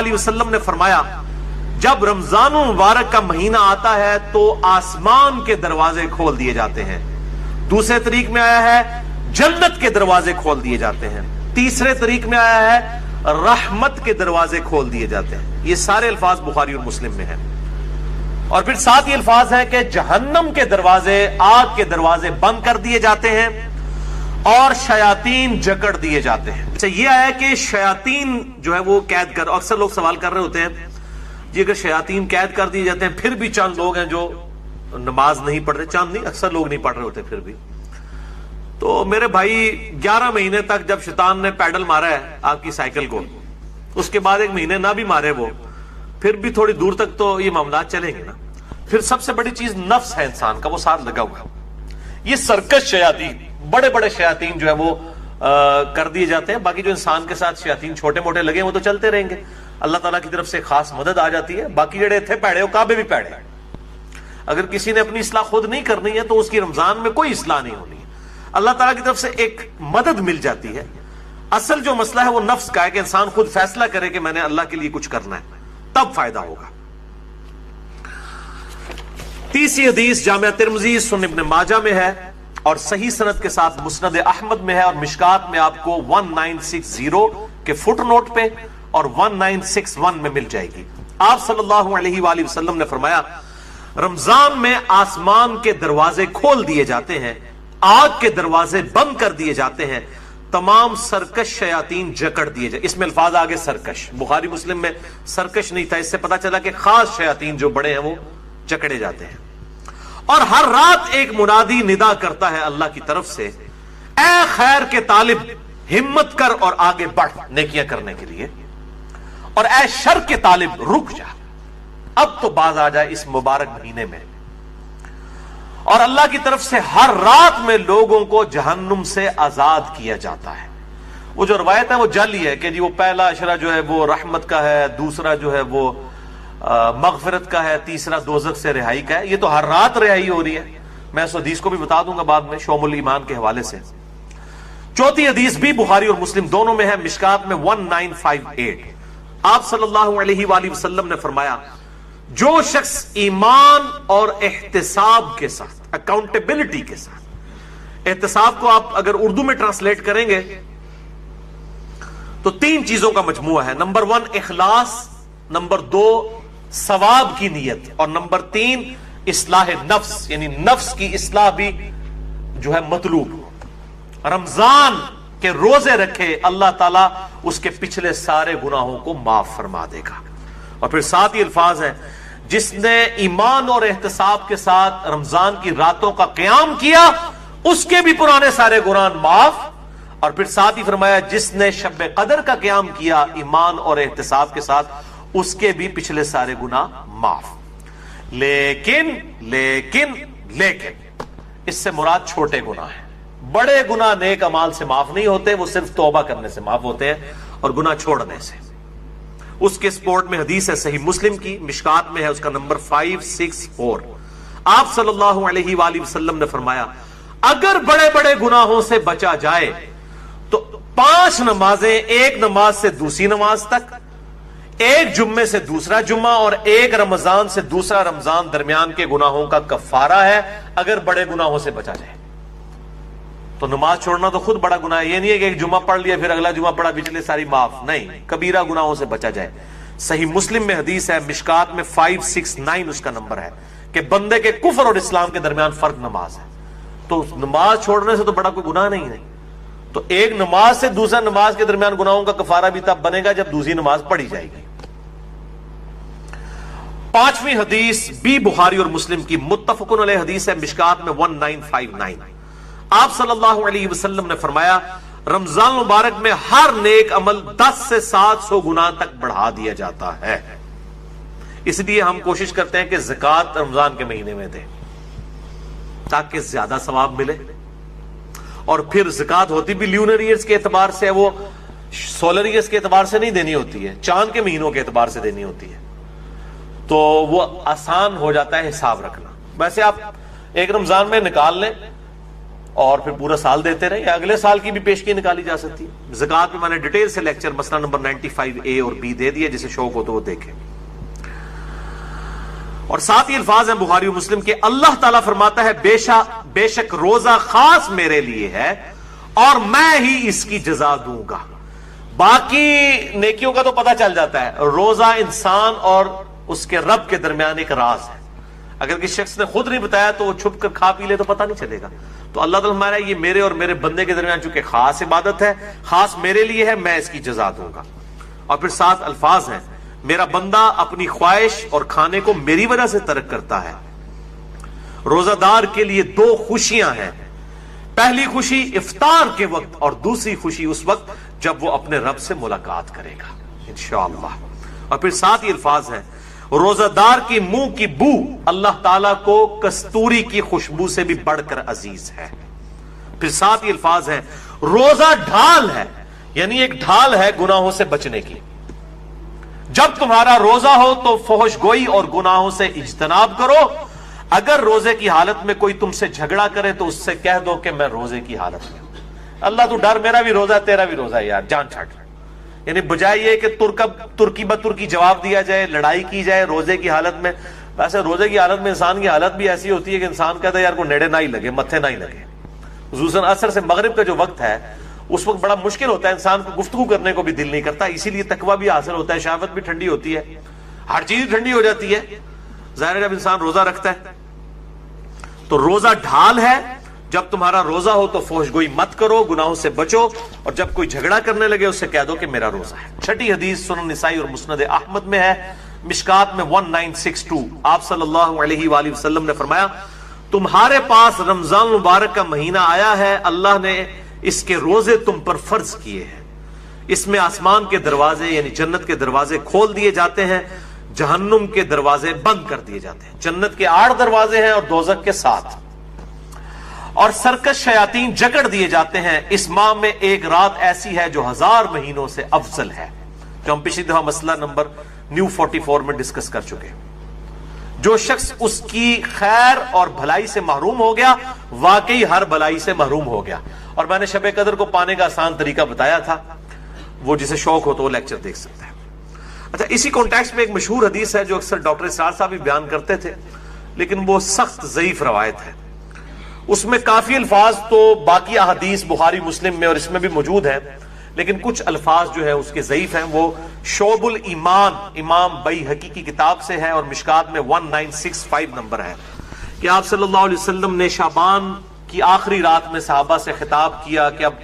علیہ وسلم نے فرمایا جب رمضان المبارک کا مہینہ آتا ہے تو آسمان کے دروازے کھول دیے جاتے ہیں. دوسرے طریق میں آیا ہے جنت کے دروازے کھول دیے جاتے ہیں. تیسرے طریق میں آیا ہے رحمت کے دروازے کھول دیے جاتے ہیں. یہ سارے الفاظ بخاری اور مسلم میں ہیں. اور پھر ساتھ یہ الفاظ ہیں کہ جہنم کے دروازے، آگ کے دروازے بند کر دیے جاتے ہیں اور شیاطین جکڑ دیے جاتے ہیں. اچھا یہ آیا کہ شیاطین جو ہے وہ قید کر، اکثر لوگ سوال کر رہے ہوتے ہیں جی اگر شیاطین قید کر دیے جاتے ہیں پھر بھی چند لوگ ہیں جو نماز نہیں پڑھ رہے، چند نہیں اکثر لوگ نہیں پڑھ رہے ہوتے پھر بھی. تو میرے بھائی 11 مہینے تک جب شیطان نے پیڈل مارا ہے آپ کی سائیکل کو، اس کے بعد 1 مہینے نہ بھی مارے وہ، پھر بھی تھوڑی دور تک تو یہ معاملات چلیں گے نا. پھر سب سے بڑی چیز نفس ہے انسان کا، وہ ساتھ لگا ہوا. یہ سرکش شیاطین، بڑے بڑے شیاطین جو ہے وہ کر دیے جاتے ہیں. باقی جو انسان کے ساتھ شیاطین چھوٹے موٹے لگے وہ تو چلتے رہیں گے. اللہ تعالیٰ کی طرف سے خاص مدد آ جاتی ہے. باقی جڑے تھے پیڑے وہ کعبے بھی پیڑے. اگر کسی نے اپنی اصلاح خود نہیں کرنی ہے تو اس کی رمضان میں کوئی اصلاح نہیں ہونی ہے. اللہ تعالیٰ کی طرف سے ایک مدد مل جاتی ہے. اصل جو مسئلہ ہے وہ نفس کا ہے کہ انسان خود فیصلہ کرے کہ میں نے اللہ کے لیے کچھ کرنا ہے، تب فائدہ ہوگا. تیسری حدیث جامع ترمذی، سنن ابن ماجہ میں ہے اور صحیح سند کے ساتھ مسند احمد میں ہے اور مشکات میں آپ کو 1960 کے فٹ نوٹ پہ اور 1961 میں مل جائے گی. آپ صلی اللہ علیہ وآلہ وسلم نے فرمایا رمضان میں آسمان کے دروازے کھول دیے جاتے ہیں، آگ کے دروازے بند کر دیے جاتے ہیں، تمام سرکش شیاطین جکڑ دیے جائے. اس میں الفاظ آگے سرکش، بخاری مسلم میں سرکش نہیں تھا. اس سے پتا چلا کہ خاص شیاطین جو بڑے ہیں وہ جکڑے جاتے ہیں. اور ہر رات ایک منادی ندا کرتا ہے اللہ کی طرف سے، اے خیر کے طالب ہمت کر اور آگے بڑھ نیکیاں کرنے کے لیے، اور اے شر کے طالب رک جا، اب تو باز آ جائے اس مبارک مہینے میں. اور اللہ کی طرف سے ہر رات میں لوگوں کو جہنم سے آزاد کیا جاتا ہے. وہ جو روایت ہے وہ جعلی ہے کہ جی وہ پہلا اشرہ جو ہے وہ رحمت کا ہے، دوسرا جو ہے وہ مغفرت کا ہے، تیسرا دوزخ سے رہائی کا ہے. یہ تو ہر رات رہائی ہو رہی ہے. میں اس حدیث کو بھی بتا دوں گا بعد میں شعب الایمان کے حوالے سے. چوتھی حدیث بھی بخاری اور مسلم دونوں میں ہے، مشکات میں 1958. آپ صلی اللہ علیہ وآلہ وسلم نے فرمایا جو شخص ایمان اور احتساب کے ساتھ، اکاؤنٹیبلٹی کے ساتھ، احتساب کو آپ اگر اردو میں ٹرانسلیٹ کریں گے تو 3 چیزوں کا مجموعہ ہے. نمبر 1 اخلاص، نمبر 2 ثواب کی نیت، اور نمبر 3 اصلاح نفس، یعنی نفس کی اصلاح بھی جو ہے مطلوب. رمضان کے روزے رکھے اللہ تعالیٰ اس کے پچھلے سارے گناہوں کو معاف فرما دے گا. اور پھر ساتھ ہی الفاظ ہیں جس نے ایمان اور احتساب کے ساتھ رمضان کی راتوں کا قیام کیا اس کے بھی پرانے سارے گناہ معاف. اور پھر ساتھ ہی فرمایا جس نے شب قدر کا قیام کیا ایمان اور احتساب کے ساتھ اس کے بھی پچھلے سارے گناہ معاف. لیکن لیکن لیکن اس سے مراد چھوٹے گناہ ہیں. بڑے گناہ نیک اعمال سے معاف نہیں ہوتے، وہ صرف توبہ کرنے سے معاف ہوتے ہیں اور گناہ چھوڑنے سے. اس کے سپورٹ میں حدیث ہے صحیح مسلم کی، مشکات میں ہے، اس کا نمبر 564. آپ صلی اللہ علیہ وآلہ وسلم نے فرمایا اگر بڑے بڑے گناہوں سے بچا جائے تو 5 نمازیں، ایک نماز سے دوسری نماز تک، ایک جمعے سے دوسرا جمعہ اور ایک رمضان سے دوسرا رمضان درمیان کے گناہوں کا کفارہ ہے اگر بڑے گناہوں سے بچا جائے. تو نماز چھوڑنا تو خود بڑا گناہ ہے. یہ نہیں ہے کہ ایک جمعہ پڑھ لیا پھر اگلا جمعہ پڑھا پچھلے ساری معاف، نہیں، کبیرہ گناہوں سے بچا جائے. صحیح مسلم میں حدیث ہے، مشکات میں 569 اس کا نمبر ہے کہ بندے کے کفر اور اسلام کے درمیان فرق نماز ہے. تو نماز چھوڑنے سے تو بڑا کوئی گناہ نہیں ہے. تو ایک نماز سے دوسرا نماز کے درمیان گناہوں کا کفارہ بھی تب بنے گا جب دوسری نماز پڑھی جائے گی. 5ویں حدیث بھی بخاری اور مسلم کی متفق علیہ حدیث ہے، مشکات میں 1959. آپ صلی اللہ علیہ وسلم نے فرمایا رمضان مبارک میں ہر نیک عمل 10 سے 700 گناہ تک بڑھا دیا جاتا ہے. اس لیے ہم کوشش کرتے ہیں کہ زکوٰۃ رمضان کے مہینے میں دیں تاکہ زیادہ ثواب ملے. اور پھر زکوٰۃ ہوتی بھی لیونر ایئرز کے اعتبار سے، وہ سولر ایئرز کے اعتبار سے نہیں دینی ہوتی ہے، چاند کے مہینوں کے اعتبار سے دینی ہوتی ہے. تو وہ آسان ہو جاتا ہے حساب رکھنا. ویسے آپ ایک رمضان میں نکال لیں اور پھر پورا سال دیتے رہے، یا اگلے سال کی بھی پیشگی نکالی جا سکتی ہے۔ زکوٰۃ میں میں نے ڈیٹیل سے لیکچر مسئلہ نمبر 95A اور B دے دیا، جسے شوق ہو تو وہ دیکھیں۔ اور ساتھ ہی الفاظ ہیں بخاری و مسلم کے، اللہ تعالیٰ فرماتا ہے بے شک روزہ خاص میرے لیے ہے اور میں ہی اس کی جزا دوں گا۔ باقی نیکیوں کا تو پتہ چل جاتا ہے، روزہ انسان اور اس کے رب کے درمیان ایک راز ہے، اگر کسی شخص نے خود نہیں بتایا تو وہ چھپ کر کھا پی لے تو پتہ نہیں چلے گا۔ تو اللہ تعالیٰ ہمارا یہ میرے اور میرے بندے کے درمیان چونکہ خاص عبادت ہے، خاص میرے لیے ہے، میں اس کی جزا دوں گا۔ اور پھر ساتھ الفاظ ہیں، میرا بندہ اپنی خواہش اور کھانے کو میری وجہ سے ترک کرتا ہے۔ روزہ دار کے لیے دو خوشیاں ہیں، پہلی خوشی افطار کے وقت اور دوسری خوشی اس وقت جب وہ اپنے رب سے ملاقات کرے گا انشاءاللہ۔ اور پھر ساتھ ہی الفاظ ہیں، روزہ دار کی منہ کی بو اللہ تعالیٰ کو کستوری کی خوشبو سے بھی بڑھ کر عزیز ہے۔ پھر ساتھ ہی الفاظ ہیں، روزہ ڈھال ہے، یعنی ایک ڈھال ہے گناہوں سے بچنے کی۔ جب تمہارا روزہ ہو تو فحش گوئی اور گناہوں سے اجتناب کرو، اگر روزے کی حالت میں کوئی تم سے جھگڑا کرے تو اس سے کہہ دو کہ میں روزے کی حالت میں ہوں۔ اللہ تو ڈر، میرا بھی روزہ تیرا بھی روزہ یار، جان چھٹ۔ یعنی بجائے یہ کہ ترکی بترکی جواب دیا جائے، لڑائی کی جائے روزے کی حالت میں۔ ویسے روزے کی حالت میں انسان کی حالت بھی ایسی ہوتی ہے کہ انسان کہتا ہے یار کو نیڑے نہ ہی لگے، متھے نہ ہی لگے۔ خصوصاً عصر سے مغرب کا جو وقت ہے اس وقت بڑا مشکل ہوتا ہے، انسان کو گفتگو کرنے کو بھی دل نہیں کرتا، اسی لیے تقویٰ بھی حاصل ہوتا ہے، شہوت بھی ٹھنڈی ہوتی ہے، ہر چیز ٹھنڈی ہو جاتی ہے۔ ظاہر ہے جب انسان روزہ رکھتا ہے تو روزہ ڈھال ہے، جب تمہارا روزہ ہو تو فحش گوئی مت کرو، گناہوں سے بچو، اور جب کوئی جھگڑا کرنے لگے اسے کہہ دو کہ میرا روزہ ہے۔ چھٹی حدیث سنن نسائی اور مسند احمد میں ہے، مشکات میں 1962، آپ صلی اللہ علیہ وآلہ وسلم نے فرمایا، تمہارے پاس رمضان مبارک کا مہینہ آیا ہے، اللہ نے اس کے روزے تم پر فرض کیے ہیں، اس میں آسمان کے دروازے یعنی جنت کے دروازے کھول دیے جاتے ہیں، جہنم کے دروازے بند کر دیے جاتے ہیں۔ جنت کے 8 دروازے ہیں اور دوزخ کے 7، اور سرکش شیاطین جکڑ دیے جاتے ہیں۔ اس ماہ میں ایک رات ایسی ہے جو 1000 مہینوں سے افضل ہے، جو ہم پچھلی دفعہ مسئلہ نمبر نیو 44 میں ڈسکس کر چکے۔ جو شخص اس کی خیر اور بھلائی سے محروم ہو گیا واقعی ہر بھلائی سے محروم ہو گیا۔ اور میں نے شب قدر کو پانے کا آسان طریقہ بتایا تھا، وہ جسے شوق ہو تو وہ لیکچر دیکھ سکتا ہے۔ اچھا، اسی کانٹیکسٹ میں ایک مشہور حدیث ہے جو اکثر ڈاکٹر اسرار صاحب بھی بیان کرتے تھے، لیکن وہ سخت ضعیف روایت ہے۔ اس میں کافی الفاظ تو باقی احادیث بخاری مسلم میں اور اس میں بھی موجود ہیں، لیکن کچھ الفاظ جو ہے اس کے ضعیف ہیں۔ وہ شعب الایمان امام بیہقی کی کتاب سے ہے اور مشکات میں 1965 نمبر ہے کہ آپ صلی اللہ علیہ وسلم نے شعبان کی آخری رات میں صحابہ سے خطاب کیا کہ اب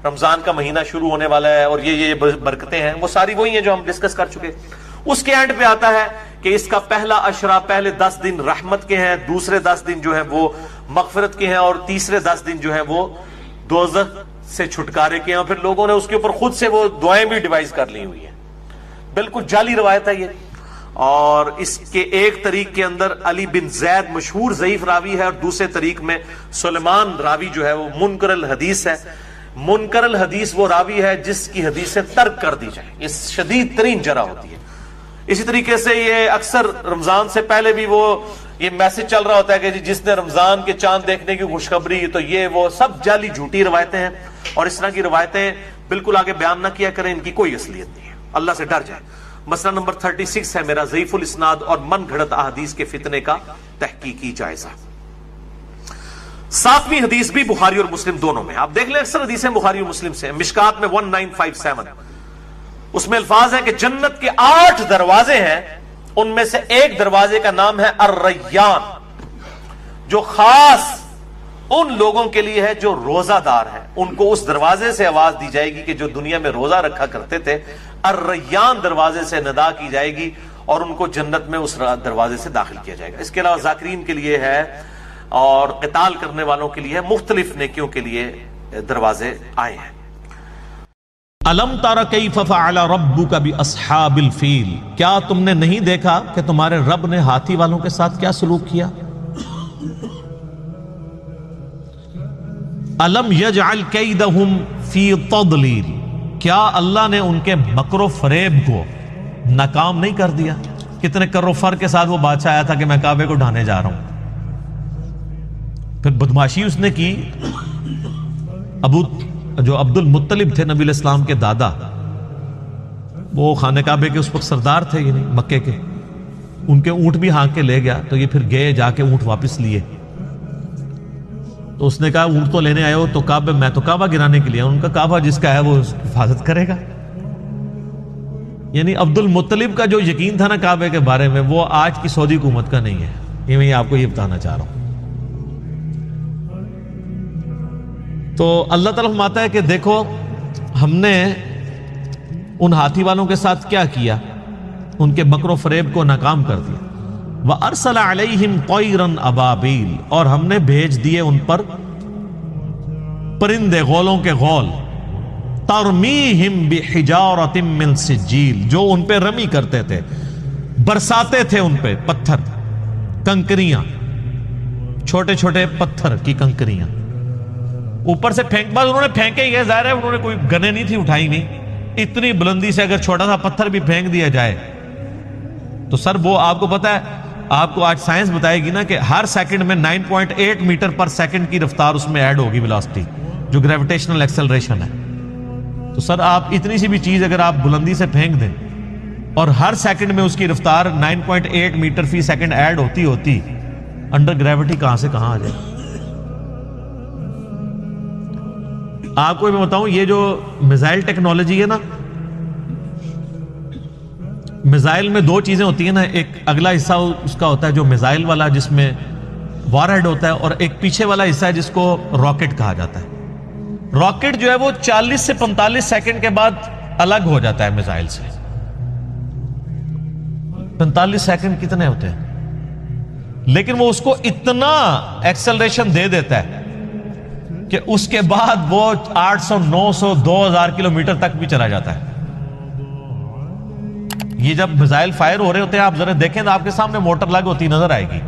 رمضان کا مہینہ شروع ہونے والا ہے اور یہ برکتیں ہیں، وہ ساری وہی ہیں جو ہم ڈسکس کر چکے۔ اس کے اینڈ پہ آتا ہے کہ اس کا پہلا عشرہ، پہلے 10 دن رحمت کے ہیں، دوسرے 10 دن جو ہیں وہ مغفرت کے ہیں، اور تیسرے 10 دن جو ہیں وہ دوزخ سے چھٹکارے کے ہیں۔ اور پھر لوگوں نے اس کے اوپر خود سے وہ دعائیں بھی ڈیوائز کر لی ہوئی ہیں، بالکل جعلی روایت ہے یہ۔ اور اس کے ایک طریق کے اندر علی بن زید مشہور ضعیف راوی ہے، اور دوسرے طریق میں سلیمان راوی جو ہے وہ منکر الحدیث ہے۔ منکر الحدیث وہ راوی ہے جس کی حدیثیں ترک کر دی جائیں، یہ شدید ترین جرح ہوتی ہے۔ اسی طریقے سے یہ اکثر رمضان سے پہلے بھی وہ یہ میسج چل رہا ہوتا ہے کہ جس نے رمضان کے چاند دیکھنے کی خوشخبری، تو یہ وہ سب جعلی جھوٹی روایتیں ہیں، اور اس طرح کی روایتیں بالکل آگے بیان نہ کیا کریں، ان کی کوئی اصلیت نہیں ہے، اللہ سے ڈر جائے۔ مسئلہ نمبر 36 ہے میرا ضعیف الاسناد اور من گھڑت احادیث کے فتنے کا تحقیقی جائزہ۔ 7ویں حدیث بھی بخاری اور مسلم دونوں میں، آپ دیکھ لیں اکثر حدیثیں بخاری اور مسلم سے ہیں، مشکات میں 1957، اس میں الفاظ ہیں کہ جنت کے 8 دروازے ہیں، ان میں سے ایک دروازے کا نام ہے الریان، جو خاص ان لوگوں کے لیے ہے جو روزہ دار ہیں، ان کو اس دروازے سے آواز دی جائے گی کہ جو دنیا میں روزہ رکھا کرتے تھے، الریان دروازے سے ندا کی جائے گی اور ان کو جنت میں اس دروازے سے داخل کیا جائے گا۔ اس کے علاوہ ذاکرین کے لیے ہے اور قتال کرنے والوں کے لیے، مختلف نیکیوں کے لیے دروازے آئے ہیں۔ الم تر کیف فعل ربک باصحاب الفیل، کیا تم نے نہیں دیکھا کہ تمہارے رب نے ہاتھی والوں کے ساتھ کیا سلوک کیا؟ الم یجعل کیدہم فی تضلیل، کیا اللہ نے ان کے مکر و فریب کو ناکام نہیں کر دیا؟ کتنے کر و فر کے ساتھ وہ بادشاہ آیا تھا کہ میں کعبے کو ڈھانے جا رہا ہوں، پھر بدماشی اس نے کی جو عبد المطلب تھے نبی علیہ السلام کے دادا، وہ خانہ کعبے کے اس وقت سردار تھے، یعنی مکے کے، ان کے اونٹ بھی ہانک کے لے گیا، تو یہ پھر گئے جا کے اونٹ واپس لیے، تو اس نے کہا اونٹ تو لینے آئے ہو تو کعبہ، میں تو کعبہ گرانے کے لیے، ان کا کعبہ جس کا ہے وہ اس کی حفاظت کرے گا۔ یعنی عبد المطلب کا جو یقین تھا نا کعبے کے بارے میں، وہ آج کی سعودی حکومت کا نہیں ہے، یہ میں آپ کو یہ بتانا چاہ رہا ہوں۔ تو اللہ تعالیٰ فرماتا ہے کہ دیکھو ہم نے ان ہاتھی والوں کے ساتھ کیا کیا، ان کے مکر و فریب کو ناکام کر دیا۔ وَأَرْسَلَ عَلَيْهِمْ طَيْرًا أَبَابِيلَ، اور ہم نے بھیج دیے ان پر پرندے، غولوں کے غول، تَرْمِيهِمْ بِحِجَارَةٍ مِّن سِجِّيلٍ، جو ان پہ رمی کرتے تھے، برساتے تھے ان پہ پتھر، کنکریاں، چھوٹے چھوٹے پتھر کی کنکریاں اوپر سے پھینک، بس انہوں نے پھینکے ہی ہے، ظاہر ہے انہوں نے کوئی گنیں نہیں تھی اٹھائی نہیں، اتنی بلندی سے اگر چھوٹا سا پتھر بھی پھینک دیا جائے تو سر وہ آپ کو پتا ہے، آپ کو آج سائنس بتائے گی نا کہ ہر سیکنڈ میں 9.8 میٹر پر سیکنڈ کی رفتار اس میں ایڈ ہوگی، ویلوسٹی جو گریویٹیشنل ایکسلریشن ہے۔ تو سر آپ اتنی سی بھی چیز اگر آپ بلندی سے پھینک دیں اور ہر سیکنڈ میں اس کی رفتار 9.8 میٹر فی سیکنڈ ایڈ ہوتی انڈر گریوٹی کہاں سے کہاں آ جائے۔ آپ کو میں بتاؤں، یہ جو میزائل ٹیکنالوجی ہے نا، میزائل میں دو چیزیں ہوتی ہیں نا، ایک اگلا حصہ اس کا ہوتا ہے جو میزائل والا جس میں وار ہیڈ ہوتا ہے، اور ایک پیچھے والا حصہ ہے جس کو راکٹ کہا جاتا ہے۔ راکٹ جو ہے وہ 40 سے 45 سیکنڈ کے بعد الگ ہو جاتا ہے میزائل سے۔ 45 سیکنڈ کتنے ہوتے ہیں، لیکن وہ اس کو اتنا ایکسلریشن دے دیتا ہے کہ اس کے بعد وہ 800 900 2000 کلومیٹر تک بھی چلا جاتا ہے۔ یہ جب میزائل فائر ہو رہے ہوتے ہیں، آپ ذرا دیکھیں تو آپ کے سامنے موٹر لگ ہوتی نظر آئے گی،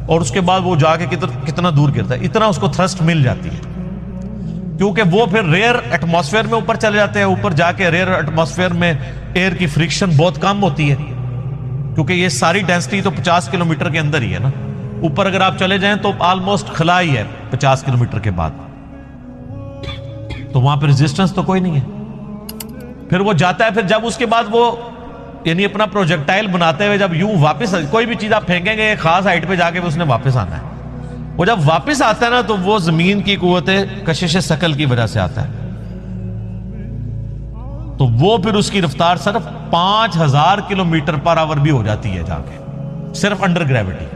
اور اس کے بعد وہ جا کے کتنا دور گرتا ہے، اتنا اس کو تھرسٹ مل جاتی ہے، کیونکہ وہ پھر ریئر ایٹماسفیئر میں اوپر چلے جاتے ہیں۔ اوپر جا کے ریئر ایٹماسفیئر میں ایئر کی فرکشن بہت کم ہوتی ہے، کیونکہ یہ ساری ڈینسٹی تو 50 کلومیٹر کے اندر ہی ہے نا، اوپر اگر آپ چلے جائیں تو آلموسٹ خلا ہی ہے 50 کلومیٹر کے بعد، تو وہاں پہ ریزسٹنس تو کوئی نہیں ہے۔ پھر وہ جاتا ہے، پھر جب اس کے بعد وہ یعنی اپنا پروجیکٹائل بناتے ہوئے جب یوں واپس، کوئی بھی چیز آپ پھینکیں گے ایک خاص ہائٹ پہ جا کے اس نے واپس آنا ہے، وہ جب واپس آتا ہے نا تو وہ زمین کی قوت کشش ثقل کی وجہ سے آتا ہے، تو وہ پھر اس کی رفتار صرف 5000 کلومیٹر پر آور بھی ہو جاتی ہے جا کے، صرف انڈر گریوٹی۔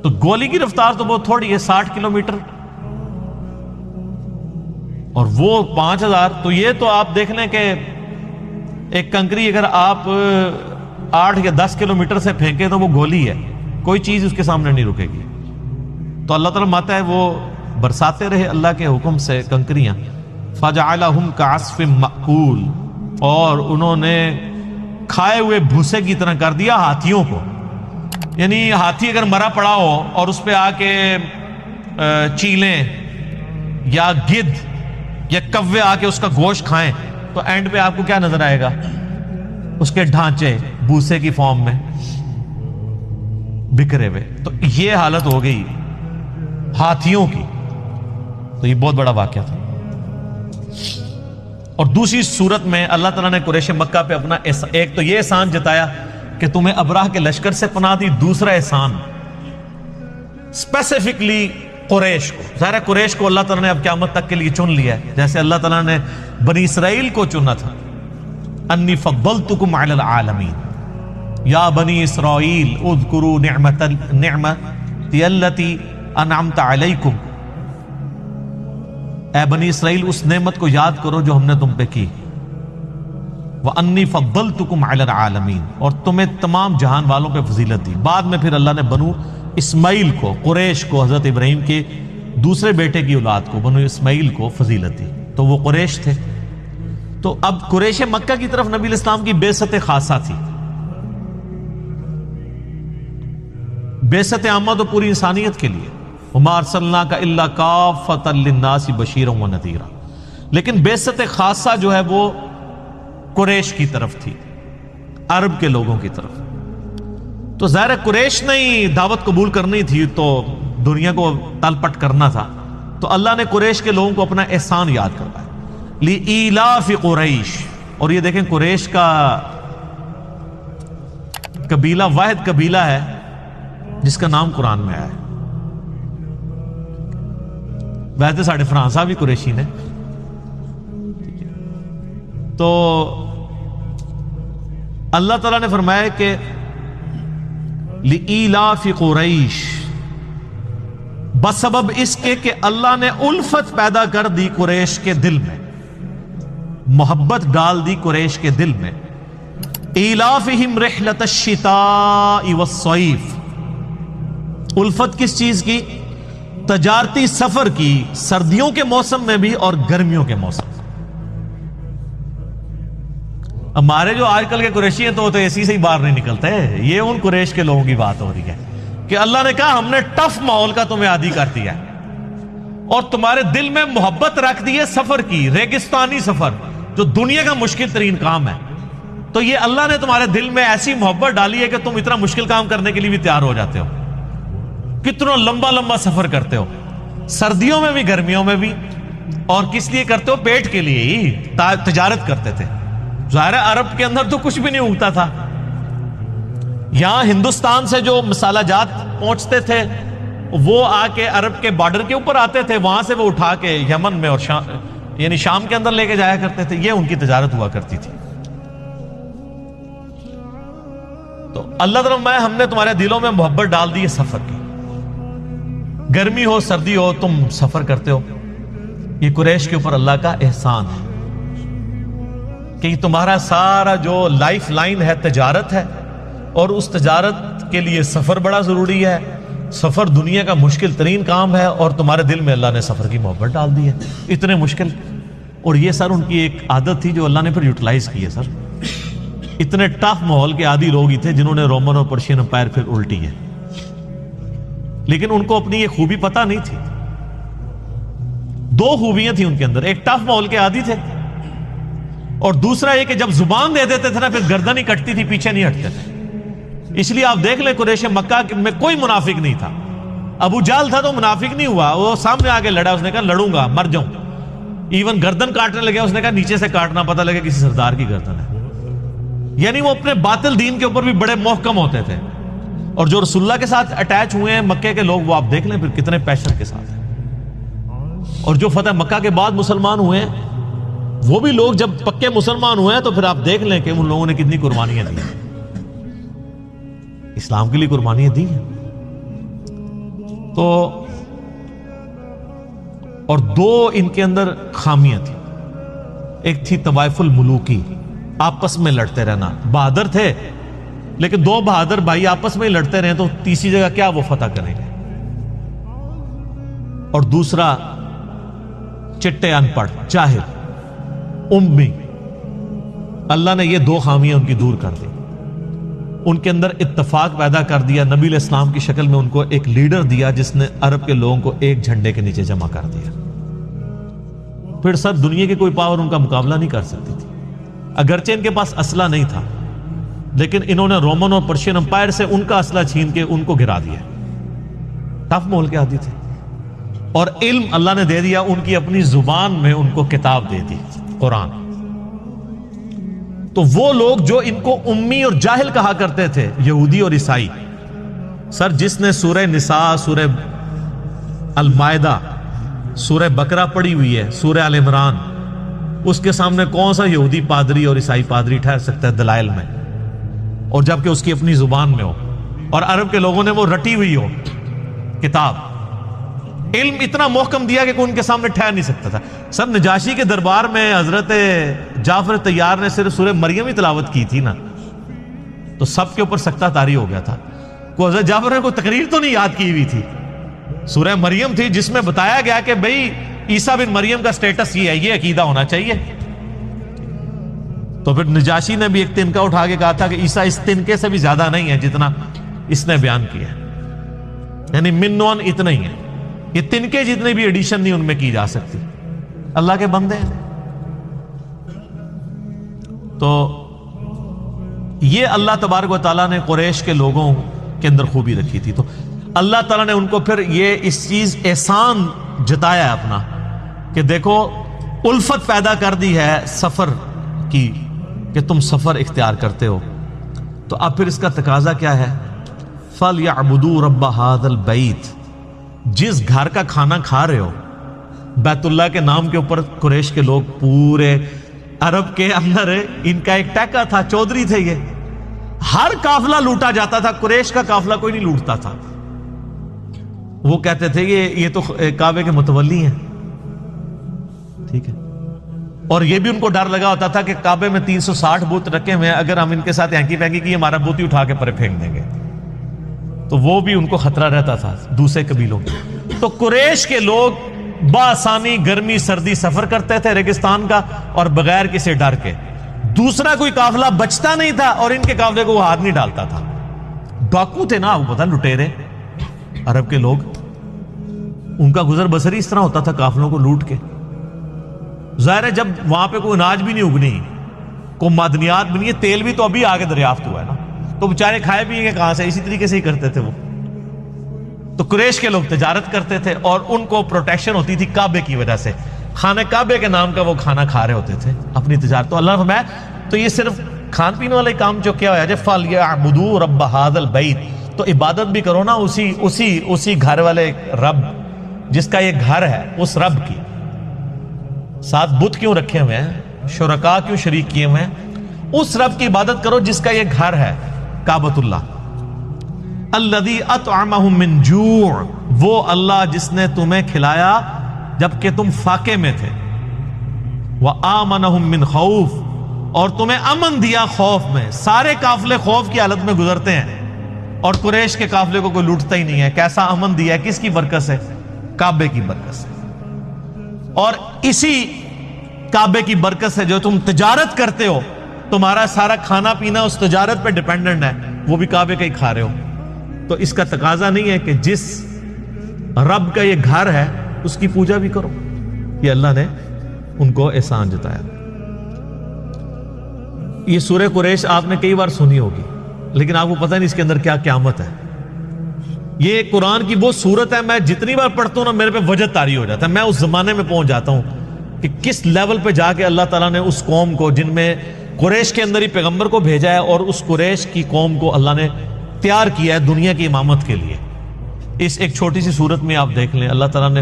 تو گولی کی رفتار تو بہت تھوڑی ہے، 60 کلومیٹر، اور وہ 5000۔ تو یہ تو آپ دیکھ لیں کہ ایک کنکری اگر آپ 8 یا 10 کلومیٹر سے پھینکے تو وہ گولی ہے، کوئی چیز اس کے سامنے نہیں رکے گی۔ تو اللہ تعالیٰ ماتا ہے وہ برساتے رہے اللہ کے حکم سے کنکریاں، فَجَعَلَهُمْ كَعَصْفٍ مَأْكُولٍ، اور انہوں نے کھائے ہوئے بھوسے کی طرح کر دیا ہاتھیوں کو۔ یعنی ہاتھی اگر مرا پڑا ہو اور اس پہ آ کے چیلیں یا گدھ یا کوے آ کے اس کا گوشت کھائیں تو اینڈ پہ آپ کو کیا نظر آئے گا؟ اس کے ڈھانچے بھوسے کی فارم میں بکھرے ہوئے۔ تو یہ حالت ہو گئی ہاتھیوں کی، تو یہ بہت بڑا واقعہ تھا۔ اور دوسری صورت میں اللہ تعالیٰ نے قریش مکہ پہ اپنا ایک تو یہ احسان جتایا کہ تمہیں ابراہ کے لشکر سے پناہ دی، دوسرا احسان اسپیسیفکلی قریش کو، ظاہر ہے قریش کو اللہ تعالیٰ نے اب قیامت تک کے لیے چن لیا ہے، جیسے اللہ تعالیٰ نے بنی اسرائیل کو چنا تھا، انی فضلتکم علی العالمین، یا بنی اسرائیل اذکروا نعمتی التی انعمت علیکم، اے بنی اسرائیل اس نعمت کو یاد کرو جو ہم نے تم پہ کی، وَأَنِّي فَضَّلْتُكُمْ عَلَى الْعَالَمِينَ، اور تمہیں تمام جہان والوں پہ فضیلت دی۔ بعد میں پھر اللہ نے بنو اسماعیل کو، قریش کو، حضرت ابراہیم کے دوسرے بیٹے کی اولاد کو، بنو اسماعیل کو فضیلت دی، تو وہ قریش تھے۔ تو اب قریش مکہ کی طرف نبی علیہ السلام کی بعثت خاصہ تھی، بعثت عامہ تو پوری انسانیت کے لیے، وَمَا أَرْسَلْنَاكَ إِلَّا كَافَّةً لِلنَّاسِ بَشِيرًا وَنَذِيرًا، لیکن بعثت خاصہ جو ہے وہ قریش کی طرف تھی، عرب کے لوگوں کی طرف۔ تو ظاہر قریش نے ہی دعوت قبول کرنی تھی تو دنیا کو تل پٹ کرنا تھا، تو اللہ نے قریش کے لوگوں کو اپنا احسان یاد کروایا، لِإِيلَافِ قریش۔ اور یہ دیکھیں قریش کا قبیلہ واحد قبیلہ ہے جس کا نام قرآن میں آیا ہے۔ ویسے ساڑھے فرحان صاحب بھی قریشی نے، تو اللہ تعالیٰ نے فرمایا کہ لِإِيلَافِ قریش، بسبب اس کے کہ اللہ نے الفت پیدا کر دی قریش کے دل میں، محبت ڈال دی قریش کے دل میں، ایلافہم رحلۃ الشتاء والصیف، الفت کس چیز کی؟ تجارتی سفر کی، سردیوں کے موسم میں بھی اور گرمیوں کے موسم میں۔ ہمارے جو آج کل کے قریشی ہیں تو اے سی سے ہی باہر نہیں نکلتے، یہ ان قریش کے لوگوں کی بات ہو رہی ہے کہ اللہ نے کہا ہم نے ٹف ماحول کا تمہیں عادی کر دیا ہے اور تمہارے دل میں محبت رکھ دی ہے سفر کی، ریگستانی سفر جو دنیا کا مشکل ترین کام ہے، تو یہ اللہ نے تمہارے دل میں ایسی محبت ڈالی ہے کہ تم اتنا مشکل کام کرنے کے لیے بھی تیار ہو جاتے ہو، کتنا لمبا لمبا سفر کرتے ہو، سردیوں میں بھی گرمیوں میں بھی، اور کس لیے کرتے ہو؟ پیٹ کے لیے ہی، تجارت کرتے تھے۔ ظاہر ہے عرب کے اندر تو کچھ بھی نہیں اگتا تھا، یہاں ہندوستان سے جو مسالہ جات پہنچتے تھے وہ آ کے عرب کے بارڈر کے اوپر آتے تھے، وہاں سے وہ اٹھا کے یمن میں اور یعنی شام کے اندر لے کے جایا کرتے تھے، یہ ان کی تجارت ہوا کرتی تھی۔ تو اللہ تعالیٰ میں ہم نے تمہارے دلوں میں محبت ڈال دی ہے سفر کی، گرمی ہو سردی ہو تم سفر کرتے ہو۔ یہ قریش کے اوپر اللہ کا احسان ہے کہ تمہارا سارا جو لائف لائن ہے تجارت ہے، اور اس تجارت کے لیے سفر بڑا ضروری ہے، سفر دنیا کا مشکل ترین کام ہے، اور تمہارے دل میں اللہ نے سفر کی محبت ڈال دی ہے، اتنے مشکل۔ اور یہ سر ان کی ایک عادت تھی جو اللہ نے پھر یوٹیلائز کی ہے۔ سر اتنے ٹف ماحول کے عادی لوگ ہی تھے جنہوں نے رومن اور پرشین امپائر پھر الٹی ہے، لیکن ان کو اپنی یہ خوبی پتہ نہیں تھی۔ دو خوبیاں تھیں ان کے اندر، ایک ٹف ماحول کے عادی تھے، اور دوسرا یہ کہ جب زبان دے دیتے تھے نا پھر گردن ہی کٹتی تھی، پیچھے نہیں ہٹتے تھے۔ اس لیے آپ دیکھ لیں قریش مکہ میں کوئی منافق نہیں تھا، ابو جہل تھا تو منافق نہیں ہوا، وہ سامنے آگے لڑا، اس نے کہا لڑوں گا مر جاؤں، ایون گردن کاٹنے لگے، اس نے کہا نیچے سے کاٹنا، پتہ لگے کسی سردار کی گردن ہے۔ یعنی وہ اپنے باطل دین کے اوپر بھی بڑے محکم ہوتے تھے، اور جو رسول اللہ کے ساتھ اٹیچ ہوئے ہیں مکے کے لوگ، وہ آپ دیکھ لیں پھر کتنے پیشن کے ساتھ ہیں۔ اور جو فتح مکہ کے بعد مسلمان ہوئے ہیں وہ بھی لوگ جب پکے مسلمان ہوئے ہیں تو پھر آپ دیکھ لیں کہ ان لوگوں نے کتنی قربانیاں دی ہیں، اسلام کے لیے قربانیاں دی ہیں۔ تو اور دو ان کے اندر خامیاں تھیں، ایک تھی طوائف الملوکی، آپس میں لڑتے رہنا، بہادر تھے لیکن دو بہادر بھائی آپس میں لڑتے رہے تو تیسری جگہ کیا وہ فتح کریں گے، اور دوسرا چٹے ان پڑھ جاہل امی۔ اللہ نے یہ دو خامیاں ان کی دور کر دی، ان کے اندر اتفاق پیدا کر دیا، نبی علیہ السلام کی شکل میں ان کو ایک لیڈر دیا جس نے عرب کے لوگوں کو ایک جھنڈے کے نیچے جمع کر دیا۔ پھر سب دنیا کی کوئی پاور ان کا مقابلہ نہیں کر سکتی تھی، اگرچہ ان کے پاس اسلحہ نہیں تھا لیکن انہوں نے رومن اور پرشین امپائر سے ان کا اسلحہ چھین کے ان کو گرا دیا۔ ٹف ماحول کے عادی تھے، اور علم اللہ نے دے دیا، ان کی اپنی زبان میں ان کو کتاب دے دی قرآن۔ تو وہ لوگ جو ان کو امی اور جاہل کہا کرتے تھے، یہودی اور عیسائی، سر جس نے سورہ نساء، سورہ المائدہ، سورہ بقرہ پڑھی ہوئی ہے، سورہ آل عمران، اس کے سامنے کون سا یہودی پادری اور عیسائی پادری ٹھہر سکتا ہے دلائل میں، اور جبکہ اس کی اپنی زبان میں ہو اور عرب کے لوگوں نے وہ رٹی ہوئی ہو کتاب۔ علم اتنا محکم دیا کہ کوئی ان کے سامنے ٹھہر نہیں سکتا تھا۔ سر نجاشی کے دربار میں حضرت جعفر طیار نے صرف سورہ مریم ہی تلاوت کی تھی نا، تو سب کے اوپر سکتہ طاری ہو گیا تھا۔ کوئی حضرت جعفر نے کوئی تقریر تو نہیں یاد کی ہوئی تھی، سورہ مریم تھی جس میں بتایا گیا کہ بھئی عیسیٰ بن مریم کا سٹیٹس یہ ہے، یہ عقیدہ ہونا چاہیے۔ تو پھر نجاشی نے بھی ایک تنکا اٹھا کے کہا تھا کہ عیسیٰ اس تنکے سے بھی زیادہ نہیں ہے جتنا اس نے بیان کیا، یعنی منون اتنا ہی ہے، یہ تنکے جتنے بھی ایڈیشن نہیں ان میں کی جا سکتی۔ اللہ کے بندے ہیں۔ تو یہ اللہ تبارک و تعالیٰ نے قریش کے لوگوں کے اندر خوبی رکھی تھی. تو اللہ تعالیٰ نے ان کو پھر یہ اس چیز احسان جتایا ہے اپنا کہ دیکھو الفت پیدا کر دی ہے سفر کی کہ تم سفر اختیار کرتے ہو. تو اب پھر اس کا تقاضا کیا ہے؟ فَلْيَعْبُدُوا رَبَّ هَذَا الْبَيْتِ. جس گھر کا کھانا کھا رہے ہو، بیت اللہ کے نام کے اوپر قریش کے لوگ پورے عرب کے اندر ان کا ایک ٹیکا تھا، چودھری تھے یہ. ہر قافلہ لوٹا جاتا تھا، قریش کا قافلہ کوئی نہیں لوٹتا تھا. وہ کہتے تھے یہ تو کعبے کے متولی ہیں. ٹھیک ہے. اور یہ بھی ان کو ڈر لگا ہوتا تھا کہ کعبے میں 360 بت رکھے ہوئے ہیں، اگر ہم ان کے ساتھ ہینکی پینکی کی ہمارا بت ہی اٹھا کے پرے پھینک دیں گے. تو وہ بھی ان کو خطرہ رہتا تھا دوسرے قبیلوں کے. تو قریش کے لوگ بآسانی گرمی سردی سفر کرتے تھے ریگستان کا، اور بغیر کسی ڈر کے. دوسرا کوئی قافلہ بچتا نہیں تھا اور ان کے قافلے کو وہ ہاتھ نہیں ڈالتا تھا. ڈاکو تھے نا، وہ پتہ لٹیرے عرب کے لوگ، ان کا گزر بسر اس طرح ہوتا تھا قافلوں کو لوٹ کے. ظاہر ہے جب وہاں پہ کوئی اناج بھی نہیں اگنی، کوئی معدنیات بھی نہیں ہے، تیل بھی تو ابھی آگے دریافت ہوا ہے نا، تو بیچارے کھائے بھی ہیں کہاں سے؟ اسی طریقے سے ہی کرتے تھے وہ. تو قریش کے لوگ تجارت کرتے تھے اور ان کو پروٹیکشن ہوتی تھی کعبے کی وجہ سے. خانہ کعبے کے نام کا وہ کھانا کھا رہے ہوتے تھے اپنی تجارت. تو اللہ نے فرمایا تو یہ صرف کھان پینے والے کام جو کیا ہوا ہے، فَلْيَعْبُدُوا رَبَّ هَذَا الْبَيْتِ. تو عبادت بھی کرو نا اسی گھر والے رب جس کا یہ گھر ہے، اس رب کی. ساتھ بت کیوں رکھے ہوئے ہیں، شرکاء کیوں شریک کیے ہوئے ہیں؟ اس رب کی عبادت کرو جس کا یہ گھر ہے کعبۃ اللہ. الذی اطعمہم من جوع. وہ اللہ جس نے تمہیں کھلایا جبکہ تم فاقے میں تھے. وآمنہم من خوف. اور تمہیں امن دیا خوف میں. سارے قافلے خوف کی حالت میں گزرتے ہیں اور قریش کے قافلے کو کوئی لوٹتا ہی نہیں ہے. کیسا امن دیا ہے؟ کس کی برکت سے؟ کعبے کی برکت سے. اور اسی کعبے کی برکت سے جو تم تجارت کرتے ہو، تمہارا سارا کھانا پینا اس تجارت پہ ڈیپینڈنٹ ہے، وہ بھی کعبے کا ہی کھا رہے ہو. تو اس کا تقاضا نہیں ہے کہ جس رب کا یہ گھر ہے اس کی پوجا بھی کرو. یہ اللہ نے ان کو احسان جتایا. یہ سورہ قریش آپ نے کئی بار سنی ہوگی، لیکن آپ کو پتہ نہیں اس کے اندر کیا قیامت ہے. یہ قرآن کی وہ صورت ہے، میں جتنی بار پڑھتا ہوں نا میرے پہ وجد طاری ہو جاتا ہے. میں اس زمانے میں پہنچ جاتا ہوں کہ کس لیول پہ جا کے اللہ تعالیٰ نے اس قوم کو، جن میں قریش کے اندر ہی پیغمبر کو بھیجا ہے، اور اس قریش کی قوم کو اللہ نے تیار کیا ہے دنیا کی امامت کے لیے. اس ایک چھوٹی سی صورت میں آپ دیکھ لیں، اللہ تعالیٰ نے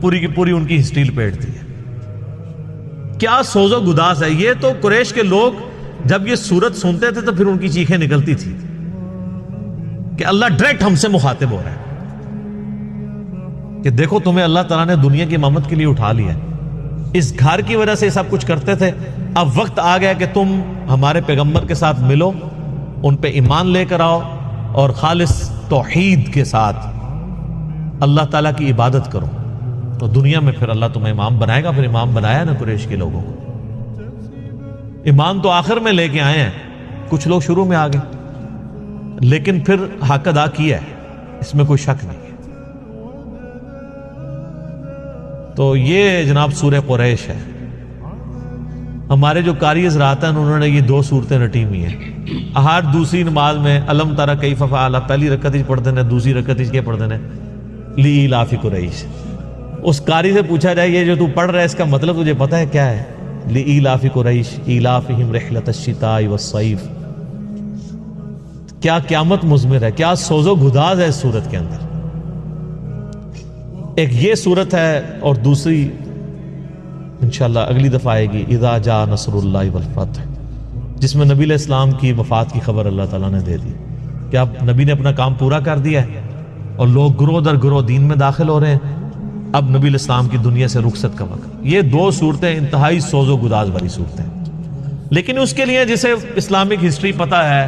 پوری کی پوری ان کی ہسٹری لپیٹ دی ہے. کیا سوز و گداز ہے. یہ تو قریش کے لوگ جب یہ صورت سنتے تھے تو پھر ان کی چیخیں نکلتی تھی کہ اللہ ڈائریکٹ ہم سے مخاطب ہو رہا ہے کہ دیکھو تمہیں اللہ تعالیٰ نے دنیا کی امامت کے لیے اٹھا لیا ہے. اس گھر کی وجہ سے سب کچھ کرتے تھے. اب وقت آ گیا کہ تم ہمارے پیغمبر کے ساتھ ملو، ان پہ ایمان لے کر آؤ اور خالص توحید کے ساتھ اللہ تعالیٰ کی عبادت کرو. تو دنیا میں پھر اللہ تمہیں امام بنائے گا. پھر امام بنایا نا قریش کے لوگوں کو. ایمان تو آخر میں لے کے آئے ہیں، کچھ لوگ شروع میں آ گئے، لیکن پھر حق ادا کیا ہے، اس میں کوئی شک نہیں ہے. تو یہ جناب سورہ قریش ہے. ہمارے جو قاری حضرات ہیں انہوں نے یہ 2 صورتیں رٹی ہوئی ہیں. ہر دوسری نماز میں علم ترى کیف فعل، پہلی رکعت ہی پڑھ دینا، دوسری رکعت ہی کے پڑھ دینا لإیلاف قریش. اس قاری سے پوچھا جائے یہ جو تو پڑھ رہا ہے اس کا مطلب تجھے پتہ ہے کیا ہے؟ لإیلاف قریش ایلافہم رحلۃ الشتاء والصیف. کیا قیامت مضمر ہے، کیا سوز و گداز ہے اس صورت کے اندر. ایک یہ صورت ہے، اور دوسری انشاءاللہ اگلی دفعہ آئے گی اذا جاء نصر اللہ والفتح، جس میں نبی علیہ السلام کی وفات کی خبر اللہ تعالیٰ نے دے دی کہ اب نبی نے اپنا کام پورا کر دیا ہے اور لوگ گروہ در گروہ دین میں داخل ہو رہے ہیں. اب نبی علیہ السلام کی دنیا سے رخصت کا وقت. یہ 2 صورتیں انتہائی سوز و گداز والی صورتیں، لیکن اس کے لیے جسے اسلامک ہسٹری پتہ ہے،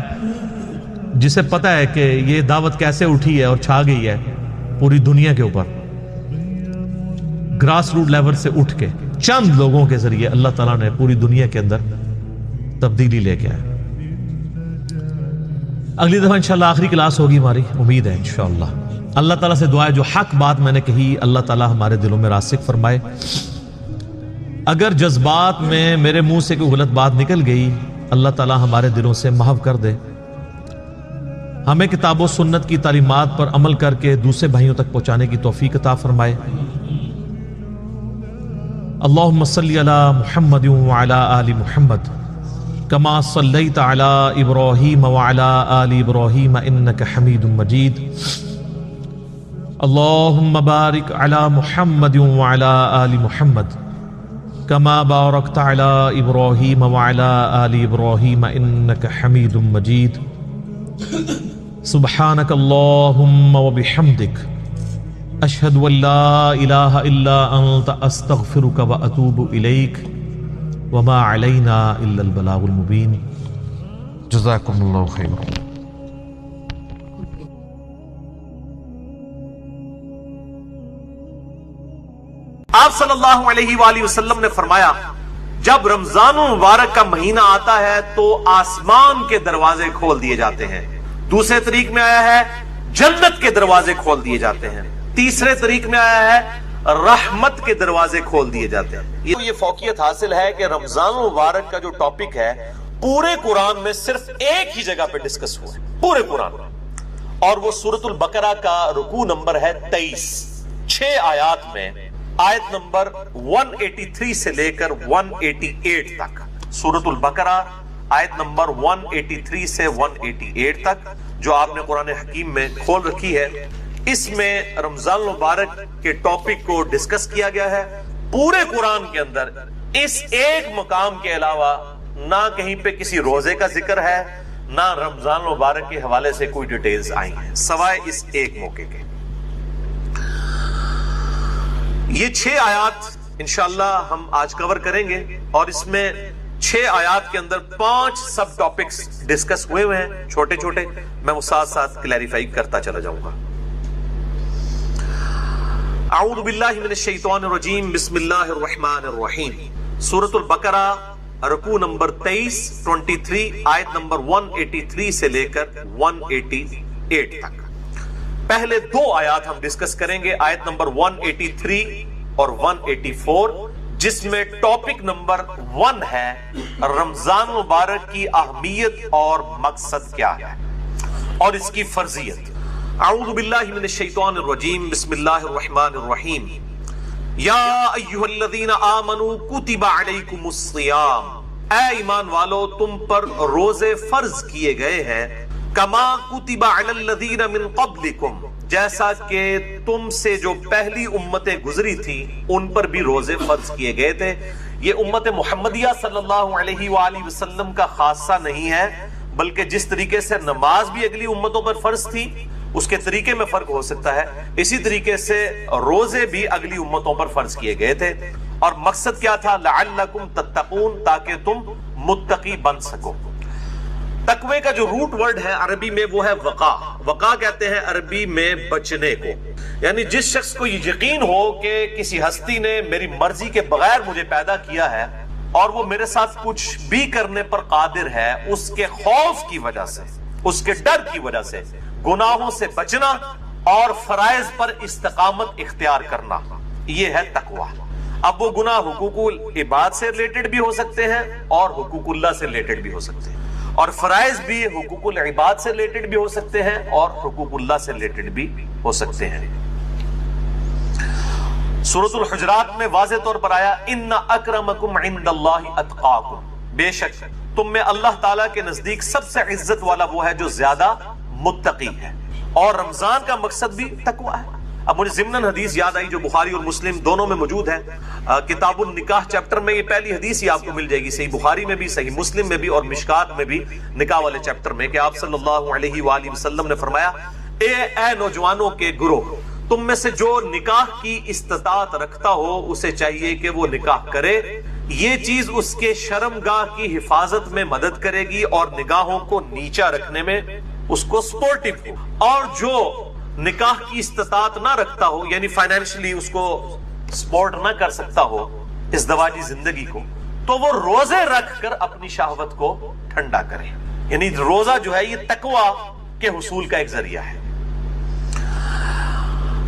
جسے پتہ ہے کہ یہ دعوت کیسے اٹھی ہے اور چھا گئی ہے پوری دنیا کے اوپر، گراس روٹ لیول سے اٹھ کے چند لوگوں کے ذریعے اللہ تعالیٰ نے پوری دنیا کے اندر تبدیلی لے کے آئے. اگلی دفعہ انشاءاللہ آخری کلاس ہوگی ہماری، امید ہے انشاءاللہ. اللہ تعالیٰ سے دعا ہے جو حق بات میں نے کہی اللہ تعالیٰ ہمارے دلوں میں راسخ فرمائے. اگر جذبات میں میرے منہ سے کوئی غلط بات نکل گئی اللہ تعالیٰ ہمارے دلوں سے محو کر دے. ہمیں کتاب و سنت کی تعلیمات پر عمل کر کے دوسرے بھائیوں تک پہنچانے کی توفیق عطا فرمائے۔ اللہم صلی علی محمد وعلی آل محمد کما صلیت علی ابراہیم وعلی آل ابراہیم انک حمید مجید۔ اللہم بارک علی محمد وعلی آل محمد کما بارکت علی ابراہیم وعلی آل ابراہیم انک حمید مجید۔ سبحانک اللہم وبحمدک اشہد ان لا الہ الا انت استغفرک واتوب الیک وما علینا الا البلاغ المبین۔ جزاکم اللہ خیر۔ آپ صلی اللہ علیہ وآلہ وسلم نے فرمایا جب رمضان المبارک کا مہینہ آتا ہے تو آسمان کے دروازے کھول دیے جاتے ہیں۔ دوسرے طریق میں آیا ہے جنت کے دروازے کھول دیے جاتے ہیں۔ تیسرے طریق میں آیا ہے رحمت کے دروازے کھول دیے جاتے ہیں۔ یہ فوقیت حاصل ہے کہ رمضان المبارک کا جو ٹاپک ہے پورے قرآن میں صرف ایک ہی جگہ پہ ڈسکس ہوا ہے، پورے قرآن میں، اور وہ سورۃ البقرہ کا رکوع نمبر ہے 23۔ 6 آیات میں آیت نمبر 183 سے لے کر 188 تک، سورۃ البقرہ آیت نمبر 183 سے 188 تک جو آپ نے قرآن حکیم میں کھول رکھی ہے، اس میں رمضان المبارک کے ٹاپک کو ڈسکس کیا گیا ہے۔ پورے قرآن کے اندر اس ایک مقام کے علاوہ نہ کہیں پہ کسی روزے کا ذکر ہے، نہ رمضان المبارک کے حوالے سے کوئی ڈیٹیلز آئی ہیں سوائے اس ایک موقع کے۔ یہ 6 آیات انشاءاللہ ہم آج کور کریں گے، اور اس میں 6 آیات کے اندر 5 سب ٹاپکس ڈسکس ہوئے ہیں چھوٹے چھوٹے، میں وہ ساتھ ساتھ کلیریفائی کرتا چلا جاؤں گا۔ اعوذ باللہ من الشیطان الرجیم، بسم اللہ الرحمن الرحیم۔ سورۃ البقرہ رکوع نمبر 23 آیت نمبر 183 سے لے کر 188 تک۔ پہلے 2 آیات ہم ڈسکس کریں گے، آیت نمبر 183 اور 184، جس میں ٹاپک نمبر 1 ہے رمضان مبارک کی اہمیت اور مقصد کیا ہے اور اس کی فرضیت۔ اعوذ باللہ من الشیطان الرجیم، بسم اللہ الرحمن الرحیم۔ یا ایھا الذین آمنوا کتب علیکم الصیام، اے ایمان والو تم پر روزے فرض کیے گئے ہیں، کما کتب علی الذین من قبلکم، جیسا کہ تم سے جو پہلی امتیں گزری تھی ان پر بھی روزے فرض کیے گئے تھے۔ یہ امت محمدیہ صلی اللہ علیہ وآلہ وسلم کا خاصہ نہیں ہے، بلکہ جس طریقے سے نماز بھی اگلی امتوں پر فرض تھی اس کے طریقے میں فرق ہو سکتا ہے، اسی طریقے سے روزے بھی اگلی امتوں پر فرض کیے گئے تھے۔ اور مقصد کیا تھا؟ لعلکم تتقون، تاکہ تم متقی بن سکو۔ تقوی کا جو روٹ ورڈ ہے عربی میں وہ ہے وقا۔ وقا کہتے ہیں عربی میں بچنے کو، یعنی جس شخص کو یہ یقین ہو کہ کسی ہستی نے میری مرضی کے بغیر مجھے پیدا کیا ہے اور وہ میرے ساتھ کچھ بھی کرنے پر قادر ہے، اس کے خوف کی وجہ سے، اس کے ڈر کی وجہ سے گناہوں سے بچنا اور فرائض پر استقامت اختیار کرنا، یہ ہے تقوی۔ اب وہ گناہ حقوق العباد سے ریلیٹڈ بھی ہو سکتے ہیں اور حقوق اللہ سے ریلیٹڈ بھی ہو سکتے ہیں، اور فرائض بھی حقوق العباد سے ریلیٹڈ بھی ہو سکتے ہیں اور حقوق اللہ سے ریلیٹڈ بھی ہو سکتے ہیں۔ سورۃ الحجرات میں واضح طور پر آیا ان اکرمکم عند اللہ اتقاکم، بے شک تم میں اللہ تعالیٰ کے نزدیک سب سے عزت والا وہ ہے جو زیادہ متقی ہے، اور رمضان کا مقصد بھی تقوی ہے۔ اب مجھے ضمناً حدیث یاد آئی جو بخاری اور مسلم دونوں میں موجود ہے، کتاب النکاح چیپٹر میں یہ پہلی حدیث ہی آپ کو مل جائے گی، صحیح بخاری میں بھی، صحیح مسلم میں بھی اور مشکات میں بھی، نکاح والے چیپٹر میں، کہ آپ صلی اللہ علیہ وآلہ وسلم نے فرمایا اے نوجوانوں کے گروہ، تم میں سے جو نکاح کی استطاعت رکھتا ہو اسے چاہیے کہ وہ نکاح کرے، یہ چیز اس کے شرمگاہ کی حفاظت میں مدد کرے گی اور نگاہوں کو نیچا رکھنے میں اس کو سپورٹیو ہو، اور جو نکاح کی استطاعت نہ رکھتا ہو، یعنی فائنینشلی اس کو سپورٹ نہ کر سکتا ہو ازدواجی زندگی کو، تو وہ روزے رکھ کر اپنی شہوت کو ٹھنڈا کرے۔ یعنی روزہ جو ہے یہ تقوی کے حصول کا ایک ذریعہ ہے۔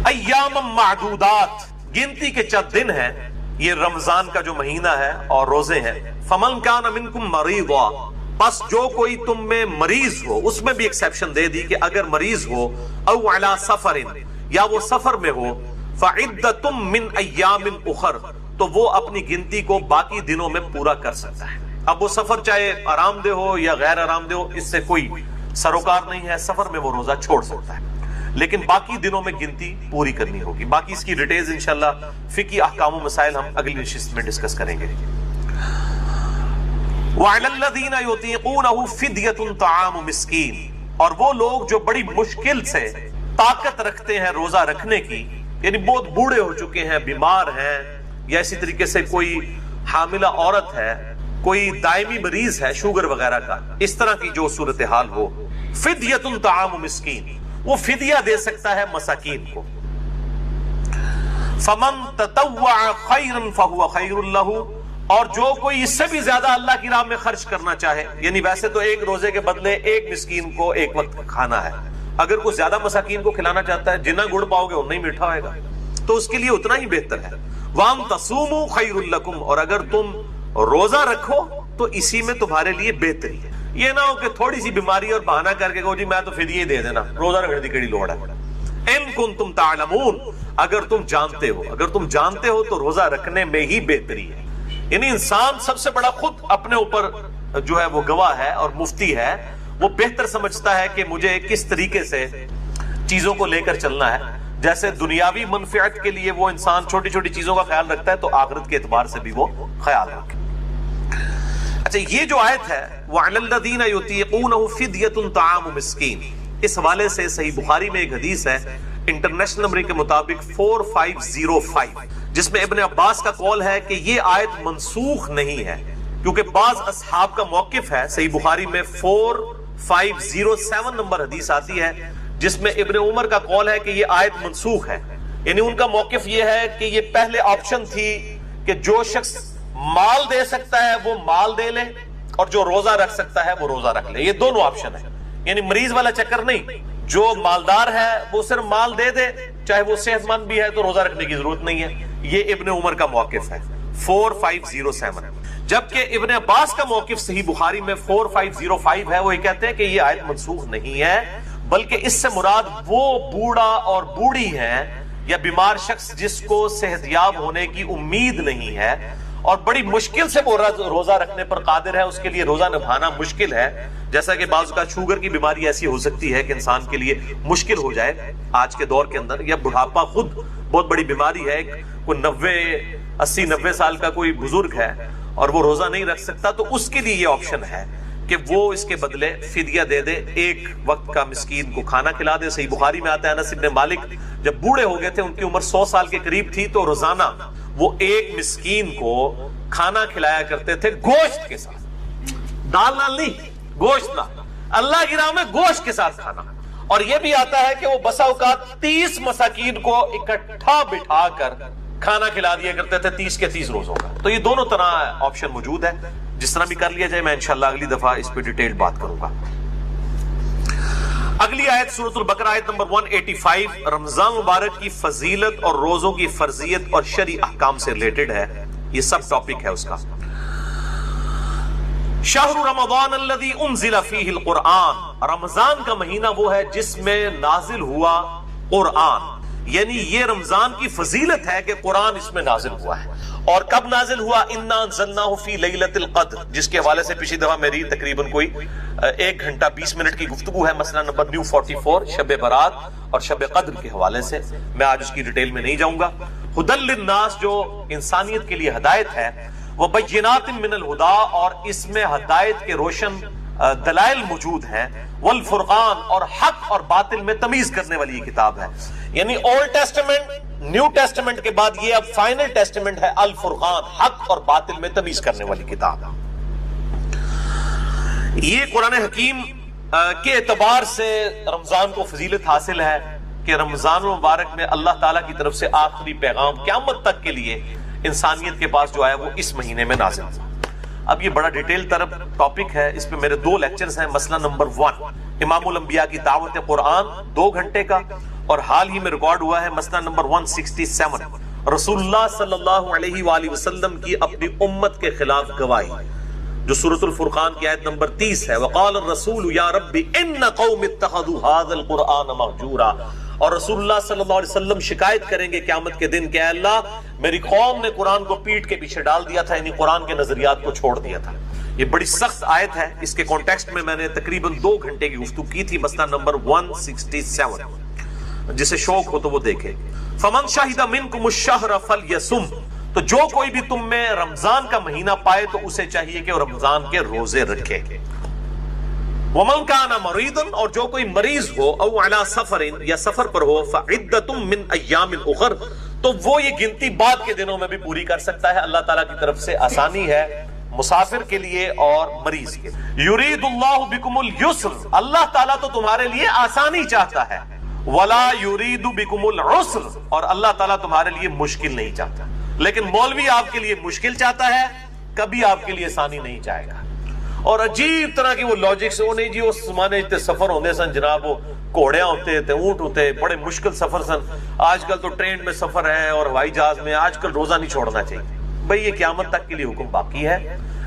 ایام معدودات، گنتی کے چند دن ہیں، یہ رمضان کا جو مہینہ ہے اور روزے ہیں۔ فمن کان منکم مریضا، بس جو کوئی تم میں مریض ہو، اس میں بھی ایکسیپشن دے دی کہ اگر مریض ہو او علی سفر، یا وہ سفر میں ہو، فعدۃ من ایام اخر، تو وہ اپنی گنتی کو باقی دنوں میں پورا کر سکتا ہے۔ اب وہ سفر چاہے آرام دہ ہو یا غیر آرام دہ ہو، اس سے کوئی سروکار نہیں ہے، سفر میں وہ روزہ چھوڑ سکتا ہے، لیکن باقی دنوں میں گنتی پوری کرنی ہوگی۔ باقی اس کی ڈیٹیلز انشاءاللہ فقہی احکام و مسائل ہم اگلی نشست میں ڈسکس کریں گے۔ وَعَلَى الَّذِينَ يُطِيقُونَهُ فِدْيَةٌ طَعَامُ مِسْكِينٍ، اور وہ لوگ جو بڑی مشکل سے طاقت رکھتے ہیں روزہ رکھنے کی، یعنی بہت بوڑھے ہو چکے ہیں، بیمار ہیں، یا اسی طریقے سے کوئی حاملہ عورت ہے، کوئی دائمی مریض ہے شوگر وغیرہ کا، اس طرح کی جو صورتحال ہو، فِدْيَةٌ طَعَامُ مِسْكِينٍ، وہ فدیہ دے سکتا ہے مساکین کو۔ فَمَن تَطَوَّعَ خَيْرًا فَهُوَ خَيْرٌ لَهُ، اور جو کوئی اس سے بھی زیادہ اللہ کی راہ میں خرچ کرنا چاہے، یعنی ویسے تو ایک روزے کے بدلے ایک مسکین کو ایک وقت کھانا ہے، اگر کوئی زیادہ مساکین کو کھلانا چاہتا ہے، جتنا گڑ پاؤ گے اتنا ہی میٹھا ہوئے گا، تو اس کے لیے اتنا ہی بہتر ہے۔ وَأَن تَصُومُوا خَيْرٌ لَكُمْ، اور اگر تم روزہ رکھو تو اسی میں تمہارے لیے بہتری ہے۔ یہ نہ ہو کہ تھوڑی سی بیماری اور بہانہ کر کے کہو جی میں تو فدیہ ہی دے دینا، روزہ رکھنے کی کڑی لوڑ ہے۔ اِن كُنتُمْ تَعْلَمُونَ، اگر تم جانتے ہو، اگر تم جانتے ہو تو روزہ رکھنے میں ہی بہتری ہے۔ یعنی انسان سب سے بڑا خود اپنے اوپر جو ہے وہ گواہ ہے اور مفتی ہے، وہ بہتر سمجھتا ہے کہ مجھے کس طریقے سے چیزوں کو لے کر چلنا ہے۔ جیسے دنیاوی منفعت کے لیے وہ انسان چھوٹی چھوٹی چیزوں کا خیال رکھتا ہے، تو آخرت کے اعتبار سے بھی وہ خیال رکھے۔ اچھا، یہ جو آیت ہے وَعَلَى الَّذِينَ يُطِيقُونَهُ فِدْيَةٌ طَعَامُ مِسْكِينٍ، اس حوالے سے صحیح بخاری میں ایک حدیث ہے انٹرنیشنل نمبر کے مطابق 4505، جس میں ابن عباس کا قول ہے کہ یہ آیت منسوخ نہیں ہے، کیونکہ بعض اصحاب کا موقف ہے۔ صحیح بخاری میں 4507 نمبر حدیث آتی ہے جس میں ابن عمر کا قول ہے کہ یہ آیت منسوخ ہے، یعنی ان کا موقف یہ ہے کہ یہ پہلے آپشن تھی کہ جو شخص مال دے سکتا ہے وہ مال دے لے، اور جو روزہ رکھ سکتا ہے وہ روزہ رکھ لے، یہ دونوں آپشن ہے، یعنی مریض والا چکر نہیں، جو مالدار ہے وہ صرف مال دے دے، چاہے وہ صحت مند بھی ہے تو روزہ رکھنے کی ضرورت نہیں ہے۔ یہ ابن عمر کا موقف ہے 4507، جبکہ ابن عباس کا موقف صحیح بخاری میں 4505 ہے، وہ یہ کہتے ہیں کہ یہ آیت منسوخ نہیں ہے، بلکہ اس سے مراد وہ بوڑھا اور بوڑھی ہیں یا بیمار شخص جس کو صحت یاب ہونے کی امید نہیں ہے اور بڑی مشکل سے وہ روزہ رکھنے پر قادر ہے، اس کے لیے روزہ نبھانا مشکل ہے۔ جیسا کہ بعض کا شوگر کی بیماری ایسی ہو سکتی ہے کہ انسان کے لیے مشکل ہو جائے آج کے دور کے اندر، یا بڑھاپا خود بہت بڑی بیماری ہے، کوئی 80-90 سال کا کوئی بزرگ ہے اور وہ روزہ نہیں رکھ سکتا، تو اس کے لیے یہ آپشن ہے کہ وہ اس کے بدلے فدیہ دے دے، ایک وقت کا مسکین کو کھانا کھلا دے۔ صحیح بخاری میں آتا ہے انس بن مالک جب بوڑھے ہو گئے تھے، ان کی عمر 100 سال کے قریب تھی، تو روزانہ وہ ایک مسکین کو کھانا کھلایا کرتے تھے گوشت کے ساتھ، دال نال نہیں، گوشت نال، اللہ کی راہ میں گوشت کے ساتھ کھانا۔ اور یہ بھی آتا ہے کہ وہ بسا اوقات 30 مساکین کو اکٹھا بٹھا کر کھانا کھلا دیا کرتے تھے 30 کے 30 روزوں کا۔ تو یہ دونوں طرح آپشن موجود ہے، جس طرح بھی کر لیا جائے۔ میں انشاءاللہ اگلی دفعہ اس پہ ڈیٹیل بات کروں گا۔ اگلی آیت سورۃ البقرہ آیت نمبر 185 رمضان مبارک کی فضیلت اور روزوں کی فرضیت اور شرعی احکام سے ریلیٹڈ ہے، یہ سب ٹاپک ہے اس کا۔ شہر رمضان الذی انزل فیہ القرآن، رمضان کا مہینہ وہ ہے جس میں نازل ہوا قرآن، یعنی یہ رمضان کی فضیلت ہے کہ قرآن اس میں نازل ہوا ہے۔ اور کب نازل ہوا؟ انا انزلناہ فی لیلۃ القدر، جس کے حوالے سے پچھلی دفعہ میری تقریباً کوئی 1 گھنٹہ 20 منٹ کی گفتگو ہے، مسئلہ نمبر نیو 44 شب برات اور شب قدر کے حوالے سے، میں آج اس کی ڈیٹیل میں نہیں جاؤں گا۔ ہدی للناس، جو انسانیت کے لیے ہدایت ہے، وبینات من الہدی، اور اس میں ہدایت کے روشن دلائل موجود ہیں، والفرقان، اور حق اور باطل میں تمیز کرنے والی یہ کتاب ہے۔ یعنی اولڈ ٹیسٹمنٹ، نیو ٹیسٹمنٹ کے بعد یہ اب فائنل ٹیسٹمنٹ ہے، الفرقان، حق اور باطل میں تمیز کرنے والی کتاب۔ یہ قرآن حکیم کے اعتبار سے رمضان کو فضیلت حاصل ہے کہ رمضان مبارک میں اللہ تعالیٰ کی طرف سے آخری پیغام قیامت تک کے لیے انسانیت کے پاس جو آیا وہ اس مہینے میں نازل ہوا۔ اب یہ بڑا ڈیٹیل طرف ٹاپک ہے، اس پہ میرے 2 لیکچرز ہیں۔ مسئلہ نمبر 1 امام الانبیاء کی دعوت قرآن 2 گھنٹے کا، اور حال ہی میں ریکارڈ ہوا ہے مسئلہ نمبر 167 رسول اللہ صلی اللہ علیہ وآلہ وسلم کی اپنی امت کے خلاف گواہی۔ جو سورۃ الفرقان کی آیت نمبر 30 ہے، وقال الرسول یا رب ان قوم اتخذوا هذا القرآن مہجورا، اور رسول اللہ صلی اللہ علیہ وسلم شکایت کریں گے قیامت کے دن کہ اے اللہ میری قوم نے قرآن کو پیٹ کے پیچھے ڈال دیا تھا، یعنی قرآن کے نظریات کو چھوڑ دیا تھا۔ یہ بڑی سخت آیت ہے، اس کے کانٹیکسٹ میں نے تقریباً 2 گھنٹے کی گفتگو کی تھی، مسئلہ نمبر 167، جسے شوق ہو تو وہ دیکھے۔ فمن شہد منکم الشہر فلیصم، تو جو کوئی بھی تم میں رمضان کا مہینہ پائے تو اسے چاہیے کہ وہ رمضان کے روزے رکھے۔ ومن کان مریضا، اور جو کوئی مریض ہو، او علی سفر، یا سفر پر ہو، فعدۃ من ایام اخر، تو وہ یہ گنتی بعد کے دنوں میں بھی پوری کر سکتا ہے۔ اللہ تعالیٰ کی طرف سے آسانی ہے مسافر کے لیے اور مریض کے لیے۔ یرید اللہ بکم اليسر، اللہ تعالیٰ تو تمہارے لیے آسانی چاہتا ہے، ولا یرید بکم العسر، اور اللہ تعالیٰ تمہارے لیے مشکل نہیں چاہتا۔ لیکن مولوی آپ کے لیے مشکل چاہتا ہے، کبھی آپ کے لیے آسانی نہیں چاہے گا۔ اور عجیب طرح کی وہ لاجک سے، وہ نہیں جی اس زمانے تے سفر ہوندے سن جناب، وہ گھوڑیاں ہوتے تھے، اونٹ ہوتے، بڑے مشکل سفر سن، آج کل تو ٹرین میں سفر ہے اور ہوائی جہاز میں، آج کل روزہ نہیں چھوڑنا چاہیے۔ بھئی یہ قیامت تک کے لیے حکم باقی ہے،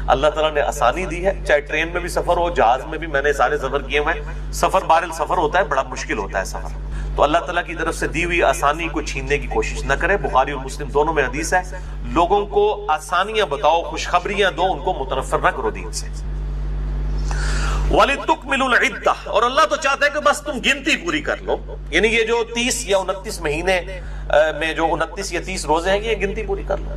اللہ تعالیٰ نے آسانی دی ہے، چاہے ٹرین میں بھی سفر ہو، جہاز میں بھی، میں نے سارے سفر کیے ہوئے ہیں، سفر بہرحال سفر ہوتا ہے، بڑا مشکل ہوتا ہے سفر، تو اللہ تعالیٰ کی طرف سے دی ہوئی آسانی کو چھیننے کی کوشش نہ کرے۔ بخاری اور مسلم دونوں میں حدیث ہے، لوگوں کو آسانیاں بتاؤ، خوشخبریاں دو، ان کو متنفر نہ کرو دین سے۔ وَلِتُكْمِلُوا الْعِدَّةَ، اور اللہ تو چاہتا ہے کہ بس تم گنتی پوری کر لو، یعنی یہ جو 30 یا 29 مہینے میں جو 29 یا 30 روزے ہیں، یہ گنتی پوری کر لو،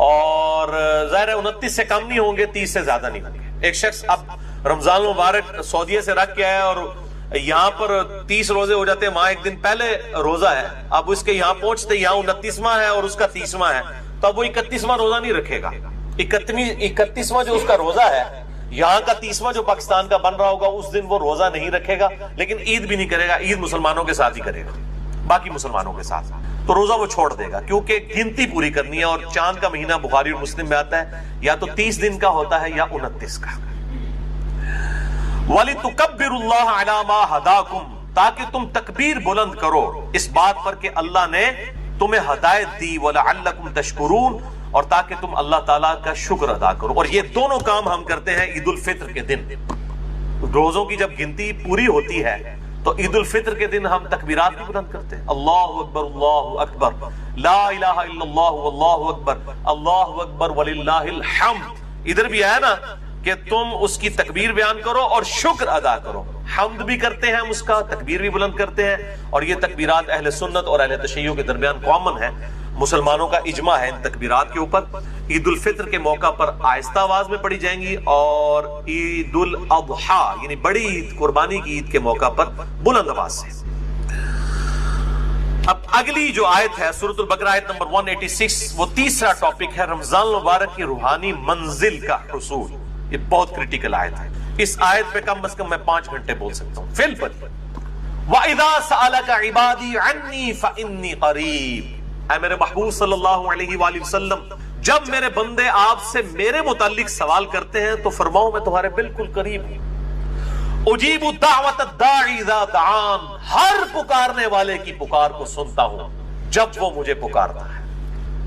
اور ظاہر ہے 29 سے کم نہیں ہوں گے، 30 سے زیادہ نہیں ہوں گے۔ ایک شخص اب رمضان المبارک سعودیہ سے رکھ کے آیا اور یہاں پر 30 روزے ہو جاتے ہیں، وہاں ایک دن پہلے روزہ ہے، اب اس کے یہاں پہنچتے یہاں 29واں ہے اور اس کا 30واں ہے، تو اب وہ 31واں روزہ نہیں رکھے گا۔ 31واں جو اس کا روزہ ہے، یہاں کا 30واں جو پاکستان کا بن رہا ہوگا، اس دن وہ روزہ نہیں رکھے گا، لیکن عید بھی نہیں کرے گا، عید مسلمانوں کے ساتھ ہی کرے گا، باقی مسلمانوں کے ساتھ، تو روزہ وہ چھوڑ دے گا، کیونکہ گنتی پوری کرنی ہے۔ اور چاند کا مہینہ بخاری اور مسلم میں آتا ہے، یا تو 30 دن کا ہوتا ہے یا 29 کا۔ وَلِتُكَبِّرُوا اللَّهَ عَلَى مَا هَدَاكُمْ، تاکہ تم تکبیر بلند کرو اس بات پر کہ اللہ نے تمہیں ہدایت دی، وَلَعَلَّكُمْ تَشْكُرُونَ، اور تاکہ تم اللہ تعالیٰ کا شکر ادا کرو۔ اور یہ دونوں کام ہم کرتے ہیں عید الفطر کے دن۔ روزوں کی جب گنتی پوری ہوتی ہے تو عید الفطر کے دن ہم تکبیرات بھی بلند کرتے ہیں، اللہ اکبر اللہ اکبر، لا الہ الا اللہ واللہ اکبر، اللہ اکبر وللہ الحمد۔ ادھر بھی ہے نا کہ تم اس کی تکبیر بیان کرو اور شکر ادا کرو، حمد بھی کرتے ہیں ہم اس کا، تکبیر بھی بلند کرتے ہیں، اور یہ تکبیرات اہل سنت اور اہل تشیع کے درمیان کامن ہے، مسلمانوں کا اجماع ہے ان تکبیرات کے اوپر۔ عید الفطر کے موقع پر آہستہ آواز میں پڑھی جائیں گی، اور عید الاضحیٰ یعنی بڑی عید، قربانی کی عید کے موقع پر بلند آواز سے۔ اب اگلی جو آیت ہے سورۃ البقرہ آیت نمبر 186، وہ تیسرا ٹاپک ہے رمضان المبارک کی روحانی منزل کا حصول۔ یہ بہت کریٹیکل آیت ہے، اس آیت پہ کم از کم میں 5 گھنٹے بول سکتا ہوں۔ فی الفل وَإِذَا سَأَلَكَ عِبَادِي عَنِّي فَإِنِّي قَرِيبٌ، اے میرے محبوب صلی اللہ علیہ وآلہ وسلم، جب میرے بندے آپ سے میرے متعلق سوال کرتے ہیں تو فرماؤ میں تمہارے بالکل قریب ہوں۔ اجیب دعوت الداعی اذا دعان، ہر پکارنے والے کی پکار کو سنتا ہوں جب وہ مجھے پکارتا ہے،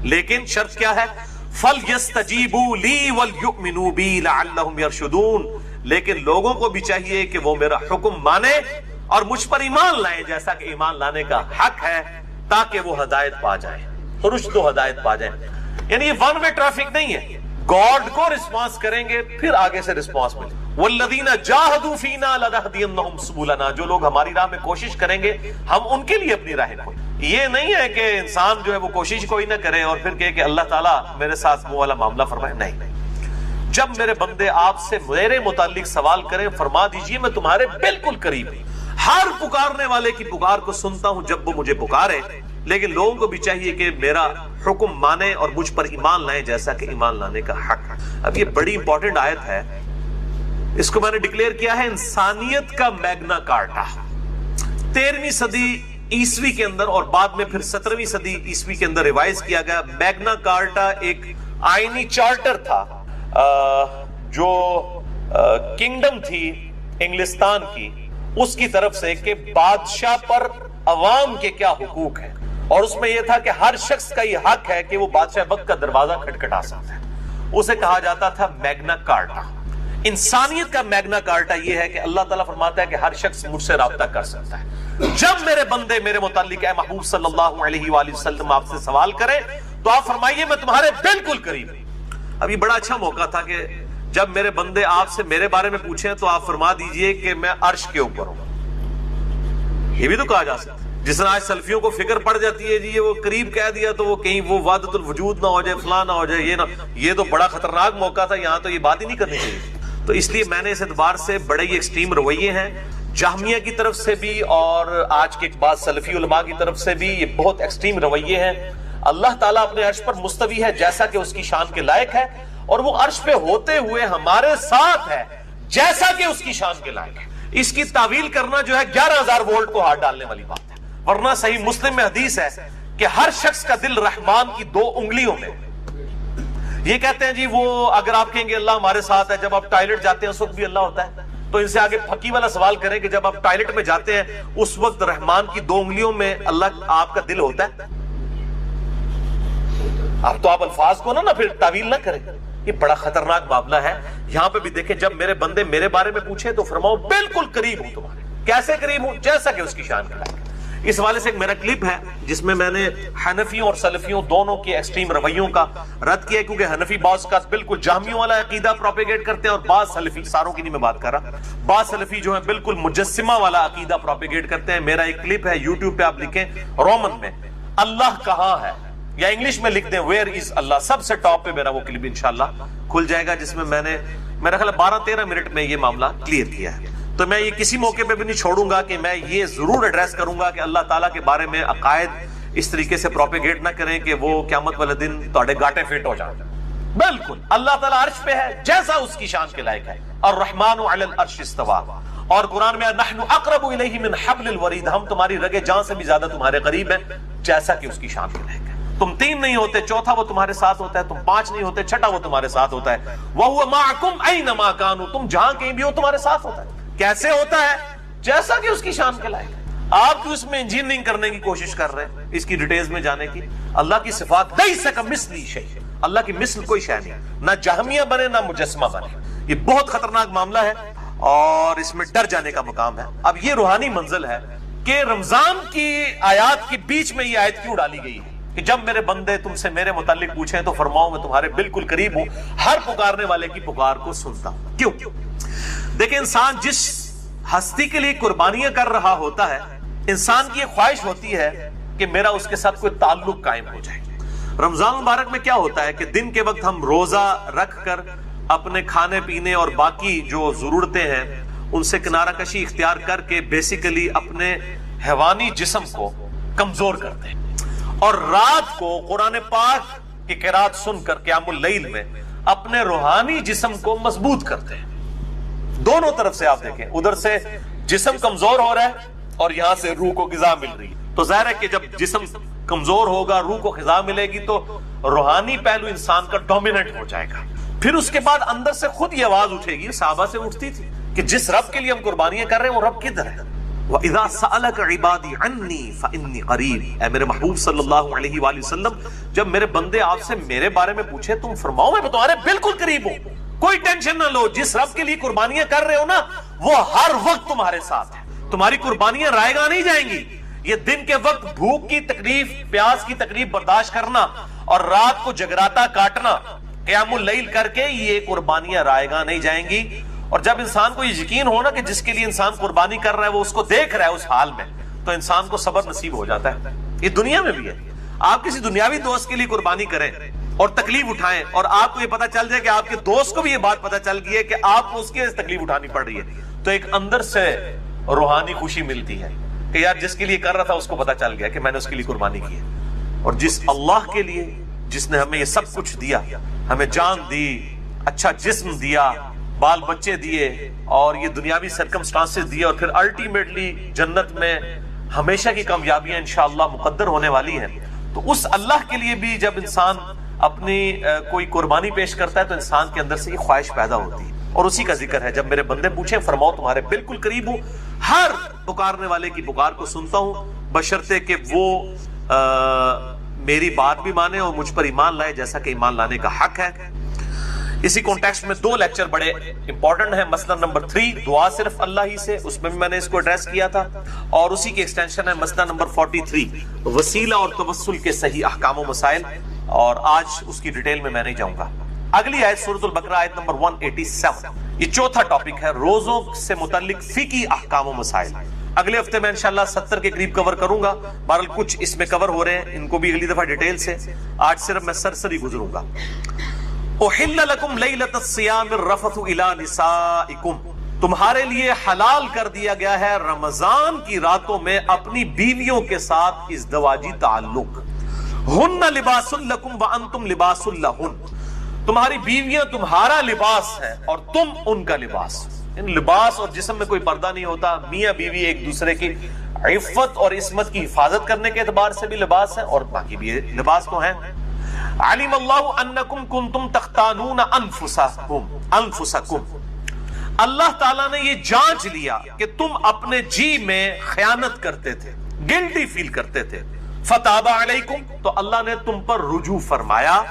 لیکن شرط کیا ہے؟ فَلْيَسْتَجِيبُوا لِي وَلْيُؤْمِنُوا بِي لَعَلَّهُمْ يَرْشُدُونَ، لیکن لوگوں کو بھی چاہیے کہ وہ میرا حکم مانے اور مجھ پر ایمان لائیں جیسا کہ ایمان لانے کا حق ہے، تاکہ وہ ہدایت پا جائیں، رشد و ہدایت پا جائیں۔ یعنی یہ ون وے ٹریفک نہیں ہے، گاڈ کو رسپانس کریں گے پھر آگے سے رسپانس ملے۔ وَالَّذِينَ جَاهَدُوا فِينَا لَنَهْدِيَنَّهُمْ سُبُلَنَا، جو لوگ ہماری راہ میں کوشش کریں گے ہم ان کے لیے اپنی راہیں کھولیں۔ یہ نہیں ہے کہ انسان جو ہے وہ کوشش کوئی نہ کرے اور پھر کہے کہ اللہ تعالیٰ میرے ساتھ وہ والا معاملہ فرمائے، نہیں۔ جب میرے بندے آپ سے میرے متعلق سوال کریں فرما دیجئے میں تمہارے بالکل قریب ہوں، ہر پکارنے والے کی پکار کو سنتا ہوں جب وہ مجھے پکارے، لیکن لوگوں کو بھی چاہیے کہ میرا حکم مانے اور مجھ پر ایمان لائیں جیسا کہ ایمان لانے کا حق ہے۔ اب یہ بڑی امپورٹنٹ آیت ہے، اس کو میں نے ڈکلیئر کیا ہے انسانیت کا میگنا کارٹا۔ 13ویں صدی عیسوی کے اندر اور بعد میں پھر 17ویں صدی عیسوی کے اندر ریوائز کیا گیا۔ میگنا کارٹا ایک آئینی چارٹر تھا جو کنگڈم تھی انگلستان کی، اس کی طرف سے کہ بادشاہ پر عوام کے کیا حقوق ہیں، اور اس میں یہ تھا کہ ہر شخص کا یہ حق ہے کہ وہ بادشاہ وقت کا دروازہ کھٹکھٹا سکتا ہے۔ اسے کہا جاتا تھا میگنا کارٹا. انسانیت کا میگنا کارٹا یہ ہے کہ اللہ تعالیٰ فرماتا ہے کہ ہر شخص مجھ سے رابطہ کر سکتا ہے. جب میرے بندے میرے متعلق اے محبوب صلی اللہ علیہ وآلہ وسلم آپ سے سوال کریں تو آپ فرمائیے میں تمہارے بالکل قریب ہوں. اب یہ بڑا اچھا موقع تھا کہ جب میرے بندے آپ سے میرے بارے میں پوچھیں تو آپ فرما دیجئے کہ میں عرش کے اوپر ہوں. یہ بھی تو کہا جا سکتا ہے. جس طرح آج سلفیوں کو فکر پڑ جاتی ہے جی یہ وہ قریب کہہ دیا تو وہ کہیں وہ وحدت الوجود نہ ہو جائے, فلاں نہ ہو جائے, یہ نہ. یہ تو بڑا خطرناک موقع تھا, یہاں تو یہ بات ہی نہیں کرنی چاہیے. تو اس لیے میں نے اس اعتبار سے بڑے ہی ایکسٹریم رویے ہیں جہمیہ کی طرف سے بھی اور آج کے بعض سلفی علماء کی طرف سے بھی, یہ بہت ایکسٹریم رویے ہیں. اللہ تعالیٰ اپنے عرش پر مستوی ہے جیسا کہ اس کی شان کے لائق ہے, اور وہ عرش پہ ہوتے ہوئے ہمارے ساتھ ہے جیسا کہ اس کی شان کے لائق ہے. اس کی تعویل کرنا جو ہے 11,000 وولٹ کو ہاتھ ڈالنے والی بات ہے. ورنہ صحیح مسلم میں حدیث ہے کہ ہر شخص کا دل رحمان کی 2 انگلیوں میں. یہ کہتے ہیں جی وہ اگر آپ کہیں گے اللہ ہمارے ساتھ ہے, جب آپ ٹائلٹ جاتے ہیں اس وقت بھی اللہ ہوتا ہے, تو ان سے آگے پھکی والا سوال کریں کہ جب آپ ٹائلٹ میں جاتے ہیں اس وقت رحمان کی 2 انگلیوں میں اللہ آپ کا دل ہوتا ہے؟ اب تو آپ الفاظ کو نہ پھر تعویل نہ کریں. یہ بڑا خطرناک معاملہ ہے. یہاں پہ بھی دیکھیں جب میرے بندے میرے بارے میں پوچھے تو فرماؤ بالکل قریب ہوں تمہارے. کیسے قریب ہوں؟ جیسا کہ اس کی شان کے لائق. اس حوالے سے ایک میرا کلپ ہے جس میں میں نے حنفیوں اور سلفیوں دونوں کے ایکسٹریم رویوں کا رد کیا, کیونکہ حنفی بعض کا بالکل جہمیوں والا عقیدہ پروپیگیٹ کرتے ہیں اور بعض سلفی, ساروں کی نہیں میں بات کر رہا, بعض سلفی جو ہے بالکل مجسمہ والا عقیدہ پروپیگیٹ کرتے ہیں. میرا ایک کلپ ہے یوٹیوب پہ, آپ لکھیں رومن میں اللہ کہاں ہے یا انگلش میں لکھ دیں ویئر از اللہ, سب سے ٹاپ پہ میرا وہ کلپ انشاءاللہ کھل جائے گا جس میں میں نے میرا خیال 12-13 منٹ میں یہ معاملہ کلیئر کیا ہے. تو میں یہ کسی موقع پہ بھی نہیں چھوڑوں گا کہ میں یہ ضرور ایڈریس کروں گا کہ اللہ تعالیٰ کے بارے میں عقائد اس طریقے سے پروپیگیٹ نہ کریں کہ وہ قیامت والے دن تھوڑے گاٹے فٹ ہو جائیں. بالکل اللہ تعالیٰ عرش پہ ہے جیسا اس کی شان کے لائق ہے. الرحمن علی العرش استویٰ, اور قرآن میں نحن اقرب الیہ من حبل الورید, ہم تمہاری رگے جان سے بھی زیادہ تمہارے قریب ہیں جیسا کہ اس کی شان کے لائق ہے. تم 3 نہیں ہوتے, چوتھا وہ تمہارے ساتھ ہوتا ہے. تم 5 نہیں ہوتے, چھٹا وہ تمہارے ساتھ ہوتا ہے. وَهُوَ مَعَكُمْ أَيْنَمَا كَانُوا, تم جہاں کہیں بھی ہو تمہارے ساتھ ہوتا ہے. کیسے ہوتا ہے؟ جیسا کہ اس کی شان کے لائق ہے. آپ کیوں اس میں انجینئرنگ کرنے کی کوشش کر رہے ہیں, اس کی ڈیٹیلز میں جانے کی؟ اللہ کی صفات لَيْسَ كَمِثْلِهِ شَيْءٌ, اللہ کی مثل کوئی شے نہیں, نہ جہمیہ بنے نہ مجسمہ بنے. یہ بہت خطرناک معاملہ ہے اور اس میں ڈر جانے کا مقام ہے. اب یہ روحانی منزل ہے کہ رمضان کی آیات کے بیچ میں یہ آیت کیوں ڈالی گئی ہے کہ جب میرے بندے تم سے میرے متعلق پوچھیں تو فرماؤ میں تمہارے بالکل قریب ہوں, ہر پکارنے والے کی پکار کو سنتا ہوں. کیوں؟ دیکھیں انسان جس ہستی کے لیے قربانیاں کر رہا ہوتا ہے, انسان کی یہ خواہش ہوتی ہے کہ میرا اس کے ساتھ کوئی تعلق قائم ہو جائے. رمضان مبارک میں کیا ہوتا ہے کہ دن کے وقت ہم روزہ رکھ کر اپنے کھانے پینے اور باقی جو ضرورتیں ہیں ان سے کنارہ کشی اختیار کر کے بیسیکلی اپنے حیوانی جسم کو کمزور کرتے ہیں, اور رات کو قرآن پاک کی قرات سن کر قیام اللیل میں اپنے روحانی جسم کو مضبوط کرتے ہیں. دونوں طرف سے آپ دیکھیں, ادھر سے جسم کمزور ہو رہا ہے اور یہاں سے روح کو غذا مل رہی ہے. تو ظاہر ہے کہ جب جسم کمزور ہوگا, روح کو غذا ملے گی تو روحانی پہلو انسان کا ڈومیننٹ ہو جائے گا. پھر اس کے بعد اندر سے خود یہ آواز اٹھے گی, صحابہ سے اٹھتی تھی, کہ جس رب کے لیے ہم قربانیاں کر رہے ہیں وہ رب کدھر ہے؟ وَإِذَا سَأَلَكَ عِبَادِي عَنِّي فَإِنِّي قَرِيبٌ, اے میرے محبوب صلی اللہ علیہ وآلہ وسلم جب میرے بندے آپ سے میرے بارے میں پوچھے تم فرماؤ میں تمہارے بالکل قریب ہوں. کوئی ٹینشن نہ لو, جس رب کے لیے قربانیاں کر رہے ہو نا وہ ہر وقت تمہارے ساتھ ہے. تمہاری قربانیاں رائے گاہ نہیں جائیں گی. یہ دن کے وقت بھوک کی تکلیف, پیاس کی تکلیف برداشت کرنا اور رات کو جگراتا کاٹنا, قیام اللیل کر کے, یہ قربانیاں رائے گاہ نہیں جائیں گی. اور جب انسان کو یہ یقین ہونا کہ جس کے لیے انسان قربانی کر رہا ہے وہ اس کو دیکھ رہا ہے اس حال میں, تو انسان کو صبر نصیب ہو جاتا ہے. یہ دنیا میں بھی ہے. آپ کسی دنیاوی دوست کے لیے قربانی کریں اور تکلیف اٹھائیں اور آپ کو یہ پتا چل جائے کہ آپ کے دوست کو بھی یہ بات پتا چل گئی ہے کہ آپ کو اس کی تکلیف اٹھانی پڑ رہی ہے, تو ایک اندر سے روحانی خوشی ملتی ہے کہ یار جس کے لیے کر رہا تھا اس کو پتا چل گیا کہ میں نے اس کے لیے قربانی کی ہے. اور جس اللہ کے لیے جس نے ہمیں یہ سب کچھ دیا, ہمیں جان دی, اچھا جسم دیا, بال بچے دیے اور یہ دنیاوی سرکمسٹانسز دیے, اور پھر الٹیمیٹلی جنت میں ہمیشہ کی کامیابیاں انشاءاللہ مقدر ہونے والی ہیں, تو اس اللہ کے لیے بھی جب انسان اپنی کوئی قربانی پیش کرتا ہے تو انسان کے اندر سے یہ خواہش پیدا ہوتی ہے. اور اسی کا ذکر ہے جب میرے بندے پوچھیں فرماؤ تمہارے بالکل قریب ہوں, ہر پکارنے والے کی پکار کو سنتا ہوں, بشرطے کہ وہ میری بات بھی مانے اور مجھ پر ایمان لائے جیسا کہ ایمان لانے کا حق ہے. اسی کانٹیکسٹ میں 2 لیکچر بڑے امپورٹنٹ ہیں. مسئلہ نمبر 3 دعا صرف اللہ ہی سے، اس میں بھی میں نے اس کو ایڈریس کیا تھا، اور اسی کی ایکسٹینشن ہے مسئلہ نمبر 43 وسیلہ اور توسل کے صحیح احکام و مسائل، اور آج اس کی ڈیٹیل میں نہیں جاؤں گا. اگلی آیت سورۃ البقرہ آیت نمبر 187، یہ چوتھا ٹاپک ہے روزوں سے متعلق فقہی احکام و مسائل. اگلے ہفتے میں انشاءاللہ 70 کے قریب کور کروں گا. بہرحال کچھ اس میں کور ہو رہے ہیں، ان کو بھی اگلی دفعہ ڈیٹیل سے، آج صرف میں سرسری گزروں گا. احل لکم لیلۃ الصیام الرفث الی نسائکم، تمہارے لیے حلال کر دیا گیا ہے رمضان کی راتوں میں اپنی بیویوں کے ساتھ ازدواجی تعلق. ہن لباس لکم وانتم لباس لہن، تمہاری بیویاں تمہارا لباس ہے اور تم ان کا لباس. لباس اور جسم میں کوئی پردہ نہیں ہوتا. میاں بیوی ایک دوسرے کی عفت اور عصمت کی حفاظت کرنے کے اعتبار سے بھی لباس ہے، اور باقی بھی لباس تو ہیں. علم اللہ انکم کنتم تختانون انفسکم، اللہ تعالیٰ نے یہ جانچ لیا کہ تم اپنے جی میں خیانت کرتے تھے، گلٹی فیل کرتے تھے. فتاب علیکم، تو اللہ نے تم پر رجوع فرمایا.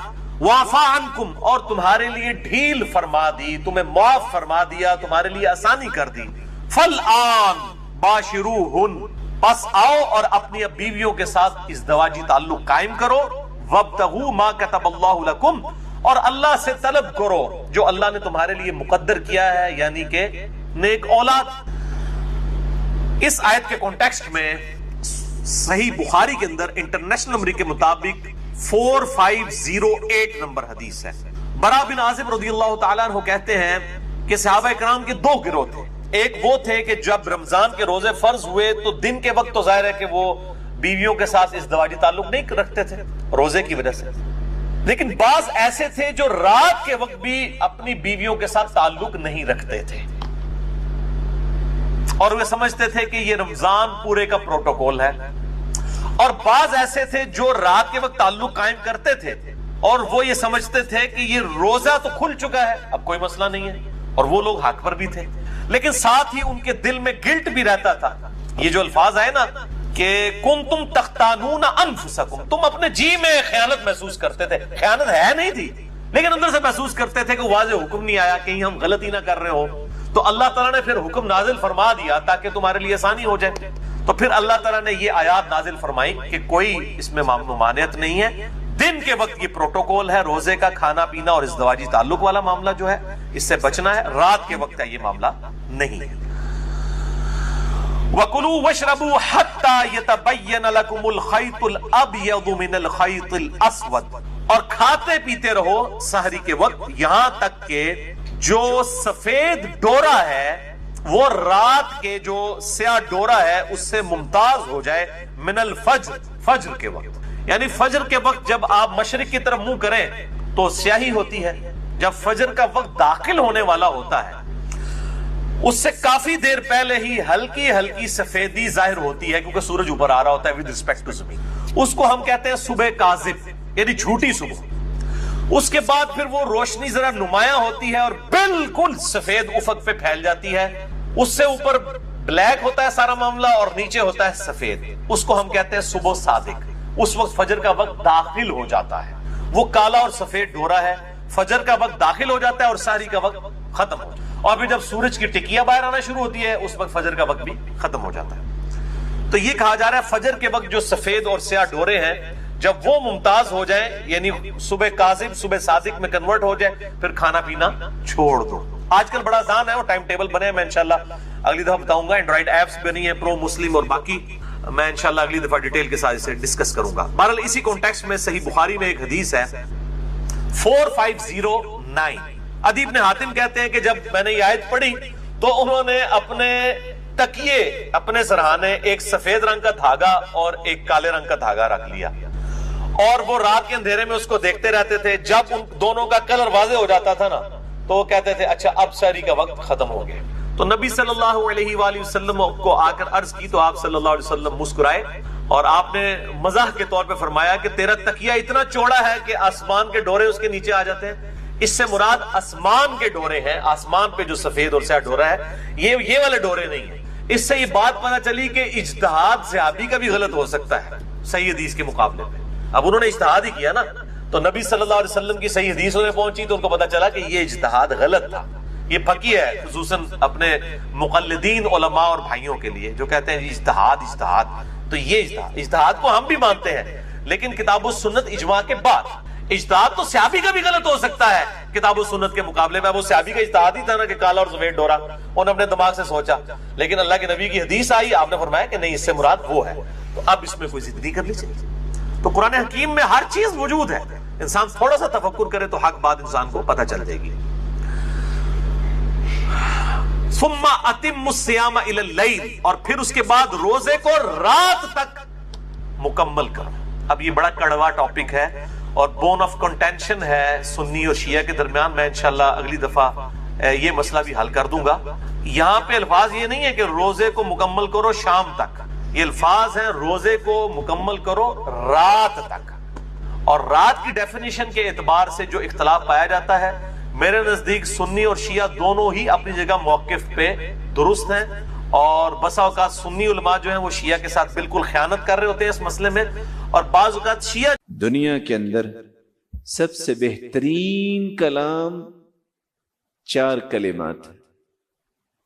وعفا عنکم، اور تمہارے لیے ڈھیل فرما دی، تمہیں معاف فرما دیا، تمہارے لیے آسانی کر دی. فالآن باشروہن، پس آؤ اور اپنی بیویوں کے ساتھ ازدواجی تعلق قائم کرو. وابتغوا ما كتب اللہ لکم، اور اللہ سے طلب کرو جو اللہ نے تمہارے لیے مقدر کیا ہے، یعنی کہ نیک اولاد. اس آیت کے کانٹیکسٹ میں صحیح بخاری کے اندر انٹرنیشنل نمبر کے مطابق 4508 نمبر حدیث ہے. برا بن عازب رضی اللہ تعالیٰ عنہ کہتے ہیں کہ صحابہ کرام کے 2 گروہ تھے. ایک وہ تھے کہ جب رمضان کے روزے فرض ہوئے تو دن کے وقت تو ظاہر ہے کہ وہ بیویوں کے ساتھ ازدواجی تعلق نہیں رکھتے تھے روزے کی وجہ سے، لیکن بعض ایسے تھے جو رات کے وقت بھی اپنی بیویوں کے ساتھ تعلق نہیں رکھتے تھے، اور وہ سمجھتے تھے کہ یہ رمضان پورے کا پروٹوکول ہے. اور بعض ایسے تھے جو رات کے وقت تعلق قائم کرتے تھے اور وہ یہ سمجھتے تھے کہ یہ روزہ تو کھل چکا ہے، اب کوئی مسئلہ نہیں ہے، اور وہ لوگ حق پر بھی تھے. لیکن ساتھ ہی ان کے دل میں گلٹ بھی رہتا تھا. یہ جو الفاظ آئے نا کہ کنتم تختانون انفسکم، تم اپنے جی میں خیانت محسوس کرتے تھے. خیانت ہے نہیں تھی، لیکن اندر سے محسوس کرتے تھے کہ واضح حکم نہیں آیا، کہیں ہم غلطی نہ کر رہے ہو. تو اللہ تعالیٰ نے پھر حکم نازل فرما دیا تاکہ تمہارے لیے آسانی ہو جائے. تو پھر اللہ تعالیٰ نے یہ آیات نازل فرمائی کہ کوئی اس میں ممانعت نہیں ہے. دن کے وقت یہ پروٹوکول ہے، روزے کا کھانا پینا اور ازدواجی تعلق والا معاملہ جو ہے اس سے بچنا ہے. رات کے وقت ہے یہ معاملہ نہیں ہے. وَكُلُوا وَاشْرَبُوا حَتَّى يَتَبَيَّنَ لَكُمُ الْخَيْطُ الْأَبْيَضُ مِنَ الْخَيْطِ الْأَسْوَدِ، اور کھاتے پیتے رہو سحری کے وقت یہاں تک کہ جو سفید ڈورا ہے وہ رات کے جو سیاہ ڈورا ہے اس سے ممتاز ہو جائے. من الفجر، فجر کے وقت، یعنی فجر کے وقت جب آپ مشرق کی طرف منہ کریں تو سیاہی ہوتی ہے. جب فجر کا وقت داخل ہونے والا ہوتا ہے اس سے کافی دیر پہلے ہی ہلکی ہلکی سفیدی ظاہر ہوتی ہے، کیونکہ سورج اوپر آ رہا ہوتا ہے ود ریسپیکٹ ٹو زمین. اس کو ہم کہتے ہیں صبح کاذب، یعنی جھوٹی صبح. اس کے بعد پھر وہ روشنی ذرا نمایاں ہوتی ہے اور بالکل سفید افق پہ پھیل جاتی ہے. اس سے اوپر بلیک ہوتا ہے سارا معاملہ اور نیچے ہوتا ہے سفید. اس کو ہم کہتے ہیں صبح صادق. اس وقت فجر کا وقت داخل ہو جاتا ہے. وہ کالا اور سفید ڈورا ہے، فجر کا وقت داخل ہو جاتا ہے اور سحری کا وقت ختم ہو جاتا ہے. اور پھر جب سورج کی ٹکیا باہر آنا شروع ہوتی ہے اس وقت فجر کا وقت بھی ختم ہو جاتا ہے. تو یہ کہا جا رہا ہے فجر کے وقت جو سفید اور سیاہ ڈورے ہیں جب وہ ممتاز ہو جائیں، یعنی صبح کاذب صبح صادق میں کنورٹ ہو جائے، پھر کھانا پینا چھوڑ دو. آج کل بڑا آسان ہے، وہ ٹائم ٹیبل بنے ہیں، میں انشاءاللہ اگلی دفعہ بتاؤں گا. اینڈرائڈ ایپس بنی ہیں پرو مسلم اور باقی، میں انشاءاللہ اگلی دفعہ ڈیٹیل کے ساتھ اسے ڈسکس کروں گا. بہرحال اسی کانٹیکسٹ میں صحیح بخاری میں ایک حدیث ہے 4509. عدی بن حاتم کہتے ہیں کہ جب میں نے یہ آیت پڑھی تو انہوں نے اپنے تکیے، اپنے سرہانے، ایک سفید رنگ کا دھاگا اور ایک کالے رنگ کا دھاگا رکھ لیا اور وہ رات کے اندھیرے میں اس کو دیکھتے رہتے تھے. جب ان دونوں کا کلر واضح ہو جاتا تھا نا تو وہ کہتے تھے اچھا اب سحری کا وقت ختم ہو گیا. تو نبی صلی اللہ علیہ وآلہ وسلم کو آ کر عرض کی تو آپ صلی اللہ علیہ وسلم مسکرائے اور آپ نے مزاح کے طور پہ فرمایا کہ تیرا تکیہ اتنا چوڑا ہے کہ آسمان کے ڈورے اس کے نیچے آ جاتے ہیں. اس سے مراد آسمان کے ڈورے ہیں، آسمان پہ جو سفید اور سیاہ ڈورا ہے یہ والے ڈورے نہیں ہیں. اس سے یہ بات پتہ چلی کہ اجتہاد صحابی کا بھی غلط ہو سکتا ہے صحیح حدیث کے مقابلے میں. اب انہوں نے اجتہاد ہی کیا نا، تو نبی صلی اللہ علیہ وسلم کی صحیح حدیث انہیں پہنچی تو ان کو پتا چلا کہ یہ اجتہاد غلط تھا. یہ پکی ہے خصوصاً اپنے مقلدین علماء اور بھائیوں کے لیے جو کہتے ہیں اجتہاد. تو یہ اجتہاد کو ہم بھی مانتے ہیں لیکن کتاب و سنت اجماع کے بعد. اجتہاد تو صحابی کا بھی غلط ہو سکتا ہے کتاب و سنت کے مقابلے میں. وہ صحابی کا اجتہاد ہی تھا نا کہ کالا اور سفید ڈورا, انہوں نے اپنے دماغ سے سوچا, لیکن اللہ کے نبی کی حدیث آئی, آپ نے فرمایا کہ نہیں اس سے مراد وہ ہے. تو اب اس میں کوئی ضد نہیں کر لیجیے. تو قرآن حکیم میں ہر چیز موجود ہے, انسان تھوڑا سا تفکر کرے تو حق بات انسان کو پتہ چل جائے گی. ثم اتم الصیام الی اللیل, اور پھر اس کے بعد روزے کو رات تک مکمل کرو. اب یہ بڑا کڑوا ٹاپک ہے اور بون آف کنٹینشن ہے سنی اور شیعہ کے درمیان. میں انشاءاللہ اگلی دفعہ یہ مسئلہ بھی حل کر دوں گا. یہاں پہ الفاظ یہ نہیں ہے کہ روزے کو مکمل کرو شام تک, یہ الفاظ ہیں روزے کو مکمل کرو رات تک. اور رات کی ڈیفینیشن کے اعتبار سے جو اختلاف پایا جاتا ہے, میرے نزدیک سنی اور شیعہ دونوں ہی اپنی جگہ موقف پہ درست ہیں, اور بسا اوقات سنی علماء جو ہیں وہ شیعہ کے ساتھ بالکل خیانت کر رہے ہوتے ہیں اس مسئلے میں, اور بعض اوقات شیعہ. دنیا کے اندر سب سے بہترین کلام 4 کلمات ہیں,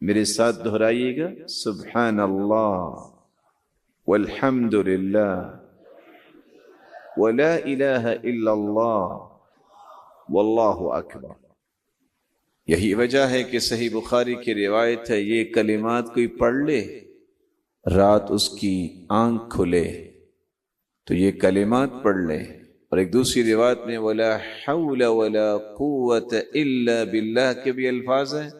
میرے ساتھ دہرائیے گا. سبحان اللہ والحمد للہ ولا الہ الا اللہ واللہ اکبر. یہی وجہ ہے کہ صحیح بخاری کی روایت ہے, یہ کلمات کوئی پڑھ لے رات اس کی آنکھ کھلے تو یہ کلمات پڑھ لے. اور ایک دوسری روایت میں ولا حول ولا قوت الا باللہ کے بھی الفاظ ہیں.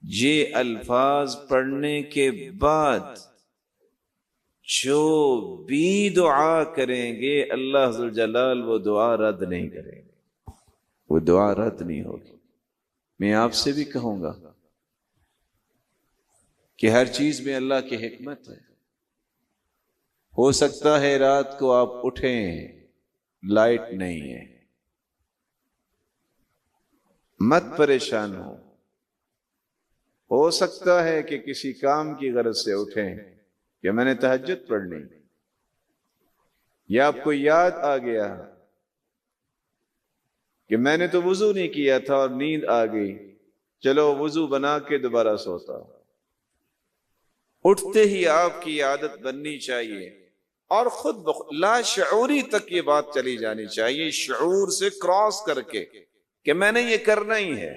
یہ الفاظ پڑھنے کے بعد جو بھی دعا کریں گے اللہ ذوالجلال وہ دعا رد نہیں کریں گے, وہ دعا رد نہیں ہوگی. میں آپ سے بھی کہوں گا کہ ہر چیز میں اللہ کی حکمت ہے. ہو سکتا ہے رات کو آپ اٹھیں لائٹ نہیں ہے, مت پریشان ہو سکتا ہے کہ کسی کام کی غرض سے اٹھیں کہ میں نے تہجد پڑھ لی, یا آپ کو یاد آ گیا کہ میں نے تو وضو نہیں کیا تھا اور نیند آ گئی, چلو وضو بنا کے دوبارہ سوتا. اٹھتے ہی آپ کی عادت بننی چاہیے اور خود لا شعوری تک یہ بات چلی جانی چاہیے, شعور سے کراس کر کے کہ میں نے یہ کرنا ہی ہے.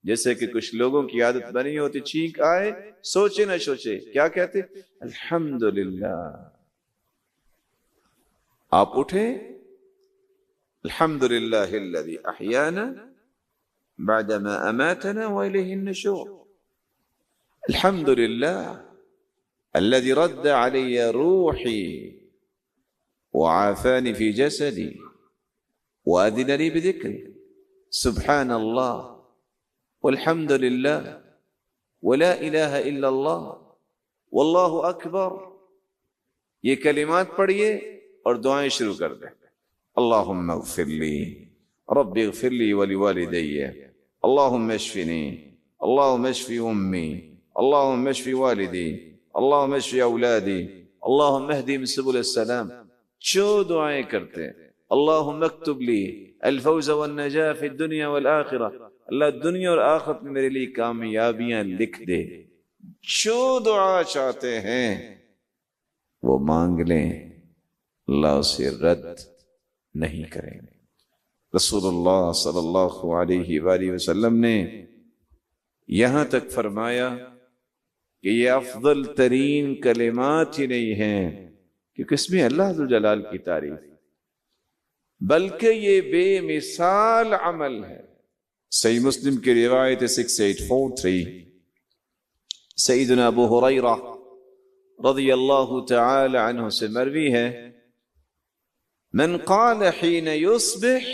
جیسے کہ کچھ لوگوں کی عادت بنی ہوتی, چھینک آئے سوچے نہ سوچے کیا کہتے الحمدللہ. آپ اٹھے الحمدللہ الذی احیانا بعدما اماتنا والیہ النشور. الحمدللہ الذي رد علي روحي وعافاني في جسدي وأذن لي بذكري. سبحان الله والحمد لله ولا إله إلا الله والله أكبر. یہ کلمات پڑھیے اور دعائیں شروع کر دیں. اللهم اغفر لي رب اغفر لي ولوالدي اللهم اشفني اللهم اشف أمي اللهم اشف والدي اللهم اشف اولادی اللهم اهدهم سبل السلام. جو دعائیں کرتے ہیں اللهم اکتب لی الفوز والنجاة فی الدنیا والآخرہ, اللہ دنیا اور آخرت میں میرے لیے کامیابیاں لکھ دے. جو دعا چاہتے ہیں وہ مانگ لیں, اللہ اسے رد نہیں کریں گے. رسول اللہ صلی اللہ علیہ وآلہ وسلم نے یہاں تک فرمایا کہ یہ افضل ترین کلمات ہی نہیں ہیں کیونکہ اس میں اللہ ذوالجلال کی تعریف, بلکہ یہ بے مثال عمل ہے. صحیح مسلم کی روایت 6843 سیدنا ابو ہریرہ رضی اللہ تعالی عنہ سے مروی ہے, من قال حين يصبح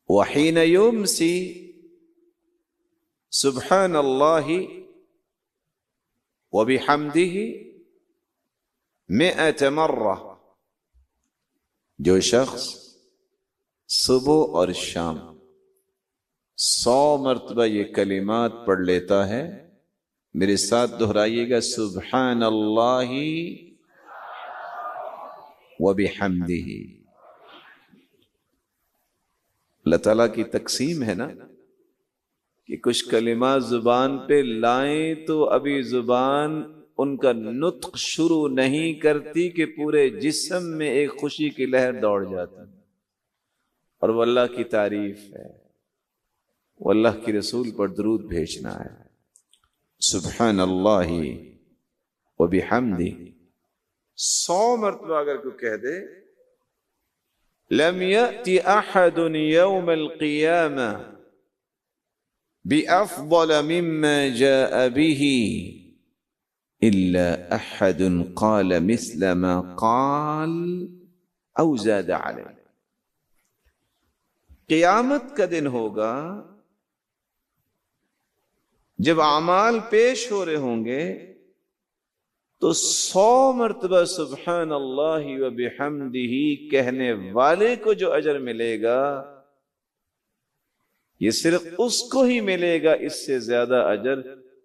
وحين يمسي سبحان الله وبحمده 100 مرہ. جو شخص صبح اور شام 100 مرتبہ یہ کلمات پڑھ لیتا ہے, میرے ساتھ دہرائیے گا سبحان اللہ وبحمدہ اللہ تعالیٰ کی تقسیم ہے نا کہ کچھ کلمات زبان پہ لائیں تو ابھی زبان ان کا نطق شروع نہیں کرتی کہ پورے جسم میں ایک خوشی کی لہر دوڑ جاتی، اور وہ اللہ کی تعریف ہے، وہ اللہ کی رسول پر درود بھیجنا ہے۔ سبحان اللہ و بحمدہ 100 مرتبہ اگر کوئی کہہ دے، لم یأتی احد یوم القیامہ بأفضل مما جاء به الا احد قال مثل ما قال او زاد علیہ۔ قیامت کا دن ہوگا جب اعمال پیش ہو رہے ہوں گے تو 100 مرتبہ سبحان اللہ و بحمدہ کہنے والے کو جو اجر ملے گا یہ صرف اس کو ہی ملے گا، اس سے زیادہ اجر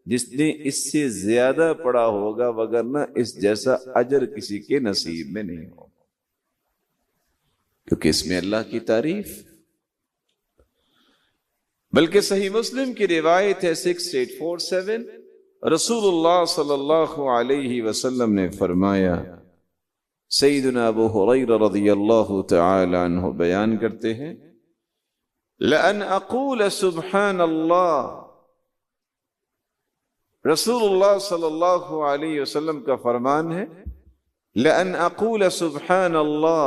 جس نے اس سے زیادہ پڑھا ہوگا، وگرنہ اس جیسا اجر کسی کے نصیب میں نہیں ہوگا، کیونکہ اس میں اللہ کی تعریف۔ بلکہ صحیح مسلم کی روایت ہے 6847، رسول اللہ صلی اللہ علیہ وسلم نے فرمایا، سیدنا ابو ہریرہ رضی اللہ تعالی عنہ بیان کرتے ہیں، لَأَنْ أَقُولَ سُبْحَانَ اللَّهِ، رسول اللہ صلی اللہ علیہ وسلم کا فرمان ہے، لَأَنْ أَقُولَ سُبْحَانَ اللَّهِ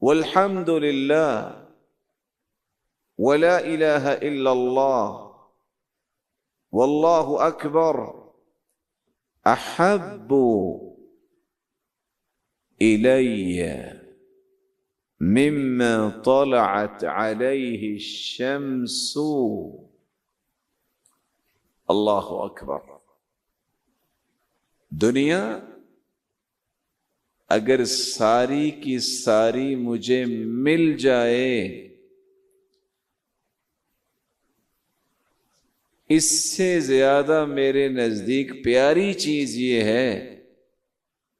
وَالْحَمْدُ لِلَّهِ وَلَا إِلَهَ إِلَّا اللَّهِ وَاللَّهُ أَكْبَرُ أَحَبُّ إِلَيَّ مما طلعت علیہ الشمس۔ اللہ اکبر۔ دنیا اگر ساری کی ساری مجھے مل جائے، اس سے زیادہ میرے نزدیک پیاری چیز یہ ہے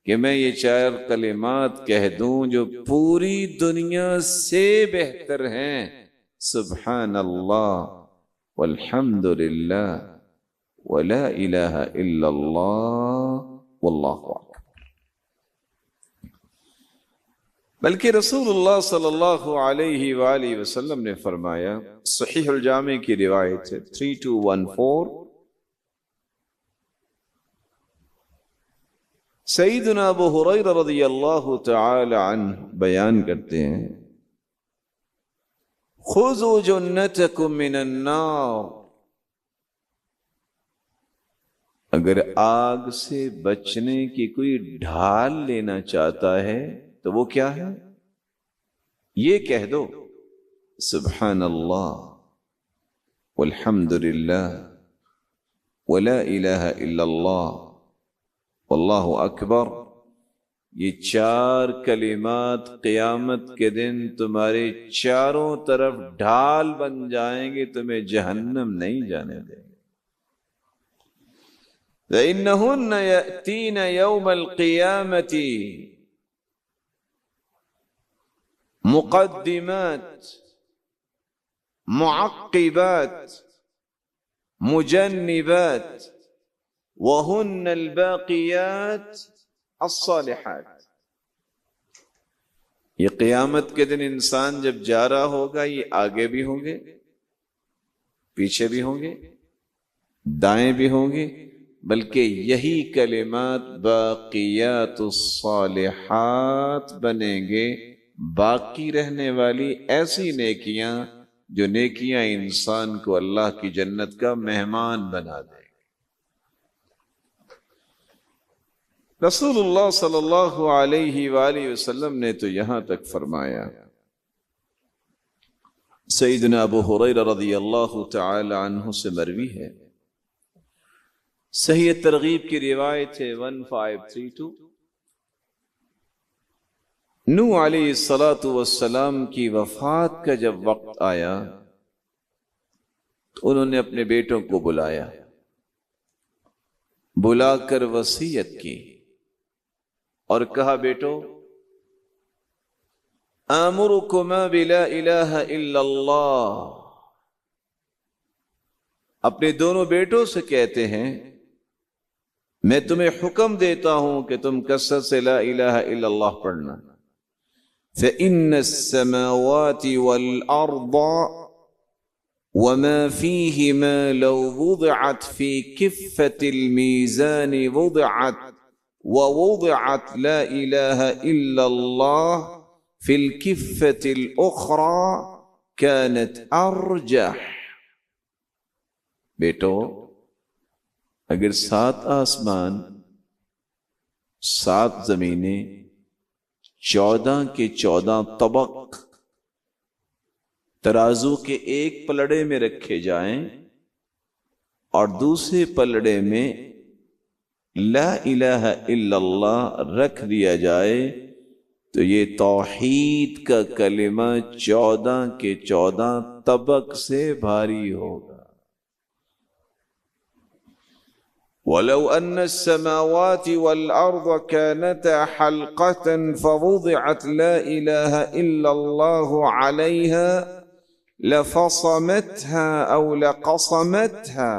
کہ میں یہ 4 کلمات کہہ دوں جو پوری دنیا سے بہتر ہیں، سبحان اللہ والحمد للہ ولا الہ الا اللہ واللہ اکبر۔ بلکہ رسول اللہ صلی اللہ علیہ وآلہ وسلم نے فرمایا، صحیح الجامع کی روایت ہے 3214، سیدنا ابو ہریرہ رضی اللہ تعالی عنہ بیان کرتے ہیں، خذوا جنتکم من النار، اگر آگ سے بچنے کی کوئی ڈھال لینا چاہتا ہے تو وہ کیا ہے؟ یہ کہہ دو، سبحان اللہ والحمد للہ ولا الہ الا اللہ واللہ اکبر۔ یہ 4 کلمات قیامت کے دن تمہارے چاروں طرف ڈھال بن جائیں گے، تمہیں جہنم نہیں جانے دیں گے۔ فَإِنَّهُنَّ يَأْتِينَ يَوْمَ الْقِيَامَةِ مقدمات معقبات مجنبات وَهُنَّ الْبَاقِيَاتِ الصَّالِحَاتِ۔ یہ قیامت کے دن انسان جب جا رہا ہوگا، یہ آگے بھی ہوں گے، پیچھے بھی ہوں گے، دائیں بھی ہوں گے، بلکہ یہی کلمات باقیات الصالحات بنیں گے، باقی رہنے والی ایسی نیکیاں جو نیکیاں انسان کو اللہ کی جنت کا مہمان بنا دیں۔ رسول اللہ صلی اللہ علیہ وآلہ وسلم نے تو یہاں تک فرمایا، سیدنا ابو ہریرہ رضی اللہ تعالی عنہ سے مروی ہے، صحیح ترغیب کی روایت ہے 1532، نوح علیہ السلام کی وفات کا جب وقت آیا تو انہوں نے اپنے بیٹوں کو بلایا، بلا کر وصیت کی اور کہا، بیٹو آمرکما بلا الہ الا اللہ، اپنے دونوں بیٹوں سے کہتے ہیں میں تمہیں حکم دیتا ہوں کہ تم کثرت سے لا الہ الا اللہ پڑھنا. فإن السماوات والأرض وما فيهما لو وضعت في كفة الميزان ووضعت لا إله إلا الله في الكفة الأخرى كانت أرجح. بیٹو، اگر 7 آسمان، 7 زمینیں، 14 کے 14 طبق ترازو کے ایک پلڑے میں رکھے جائیں اور دوسرے پلڑے میں لا الہ الا اللہ رکھ دیا جائے تو یہ توحید کا کلمہ 14 کے 14 طبق سے بھاری ہوگا. وَلَوْ أَنَّ السَّمَاوَاتِ وَالْأَرْضَ كَانَتَا حَلْقَةً فَوُضِعَتْ لَا إِلَهَ إِلَّا اللَّهُ عَلَيْهَا لَفَصَمَتْهَا أَوْ لَقَصَمَتْهَا.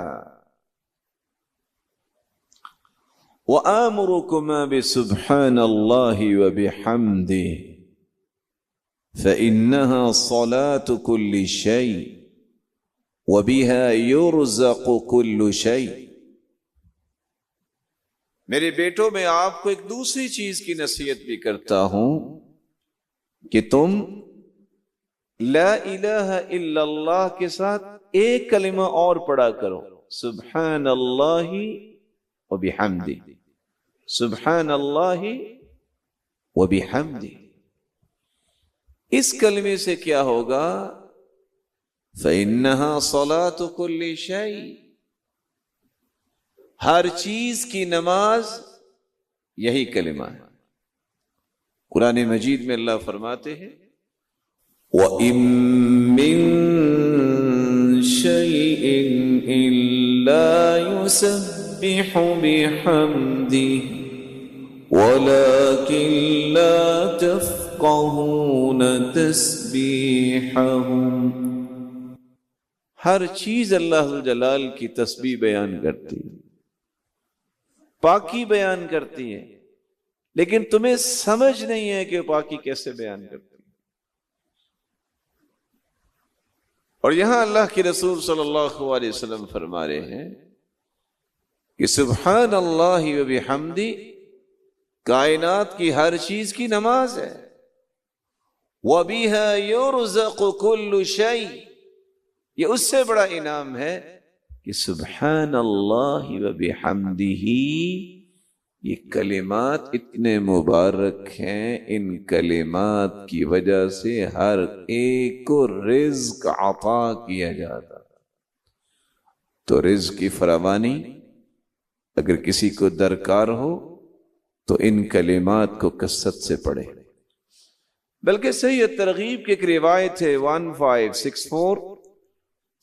وَآمُرُكُمَا بِسُبْحَانَ اللَّهِ وَبِحَمْدِهِ فَإِنَّهَا صَلَاةُ كُلِّ شَيْءٍ وَبِهَا يُرْزَقُ كُلُّ شَيْءٍ. میرے بیٹوں، میں آپ کو ایک دوسری چیز کی نصیحت بھی کرتا ہوں کہ تم لا الہ الا اللہ کے ساتھ ایک کلمہ اور پڑھا کرو، سبحان اللہ وبحمدہ، سبحان اللہ وبحمدہ. اس کلمے سے کیا ہوگا؟ فإنها صلاة كل شيء، ہر چیز کی نماز یہی کلمہ ہے. قرآن مجید میں اللہ فرماتے ہیں وَإِن مِّن شَيْءٍ إِلَّا يُسَبِّحُ بِحَمْدِهِ وَلَكِن لَّا تَفْقَهُونَ تَسْبِيحَهُمْ. ہر چیز اللہ ذو الجلال کی تسبیح بیان کرتی ہے، پاکی بیان کرتی ہے، لیکن تمہیں سمجھ نہیں ہے کہ پاکی کیسے بیان کرتی ہے. اور یہاں اللہ کے رسول صلی اللہ علیہ وسلم فرما رہے ہیں کہ سبحان اللہ وبحمدہ کائنات کی ہر چیز کی نماز ہے. وَبِهَا يُرْزَقُ كُلُّ شَيْءٍ، یہ اس سے بڑا انعام ہے کہ سبحان اللہ وبحمدہ یہ کلمات اتنے مبارک ہیں، ان کلمات کی وجہ سے ہر ایک کو رزق عطا کیا جاتا. تو رزق کی فراوانی اگر کسی کو درکار ہو تو ان کلمات کو کثرت سے پڑھے. بلکہ صحیح ترغیب کی ایک روایت ہے 1564،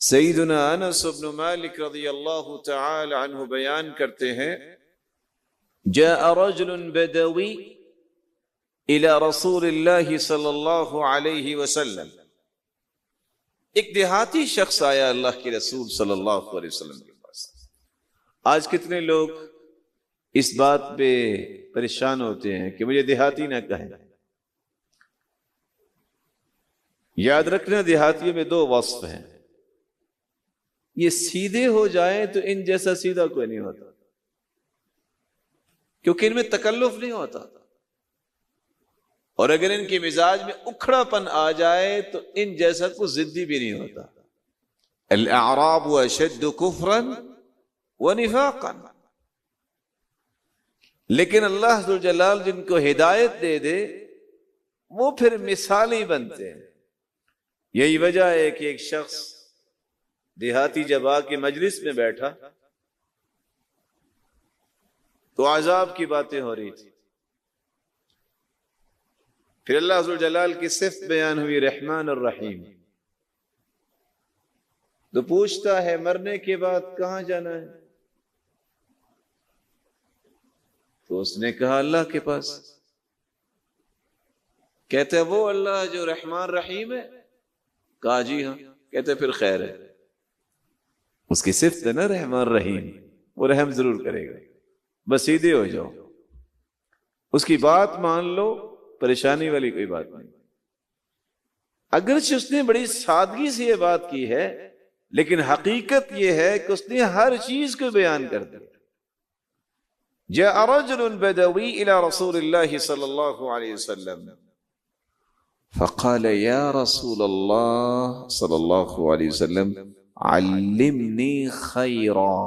سیدنا انس بن مالک رضی اللہ تعالی عنہ بیان کرتے ہیں جاء رجل بدوی الى رسول اللہ صلی اللہ علیہ وسلم، ایک دیہاتی شخص آیا اللہ کے رسول صلی اللہ علیہ وسلم کے پاس. آج کتنے لوگ اس بات پہ پریشان ہوتے ہیں کہ مجھے دیہاتی نہ کہیں. یاد رکھنا دیہاتیوں میں 2 وصف ہیں، یہ سیدھے ہو جائیں تو ان جیسا سیدھا کوئی نہیں ہوتا، کیونکہ ان میں تکلف نہیں ہوتا، اور اگر ان کے مزاج میں اکھڑا پن آ جائے تو ان جیسا کوئی ضدی بھی نہیں ہوتا. الاعراب اشد کفرا ونفاقا. لیکن اللہ ذو الجلال جن کو ہدایت دے دے وہ پھر مثالی بنتے ہیں. یہی وجہ ہے کہ ایک شخص دیہاتی جب آ کے مجلس میں بیٹھا تو عذاب کی باتیں ہو رہی تھی، پھر اللہ ذو الجلال کی صفت بیان ہوئی رحمان الرحیم. تو پوچھتا ہے مرنے کے بعد کہاں جانا ہے؟ تو اس نے کہا اللہ کے پاس. کہتے ہیں وہ اللہ جو رحمان رحیم ہے؟ کہا جی ہاں. کہتے پھر خیر ہے، اس کی صفت ہے نا رحمان رحیم، وہ رحم ضرور کرے گا. بس سیدھے ہو جاؤ، اس کی بات مان لو، پریشانی والی کوئی بات نہیں. اگرچہ اس نے بڑی سادگی سے یہ بات کی ہے، لیکن حقیقت یہ ہے کہ اس نے ہر چیز کو بیان کر دیا. جاء رجل بدوی الى رسول اللہ صلی اللہ علیہ وسلم فقال یا رسول اللہ صلی اللہ علیہ وسلم علمنی خیرا.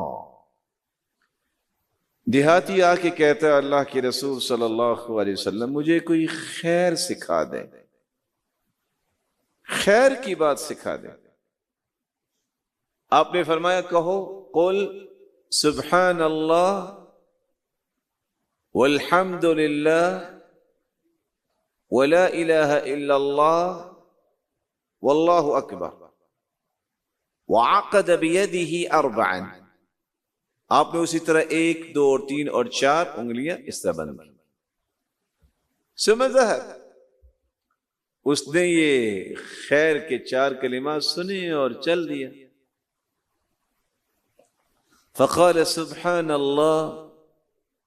دیہاتی آ کے کہتا ہے اللہ کے رسول صلی اللہ علیہ وسلم مجھے کوئی خیر سکھا دے، خیر کی بات سکھا دے. آپ نے فرمایا کہو قل سبحان اللہ والحمد للہ ولا الہ الا اللہ واللہ اکبر وعقد بیدہ اربعا. آپ نے اسی طرح 1 2 اور 3 اور 4 انگلیاں اس طرح بند کی. ثم ذهب، اس نے یہ خیر کے 4 کلمات سنے اور چل دیا. فقال سبحان اللہ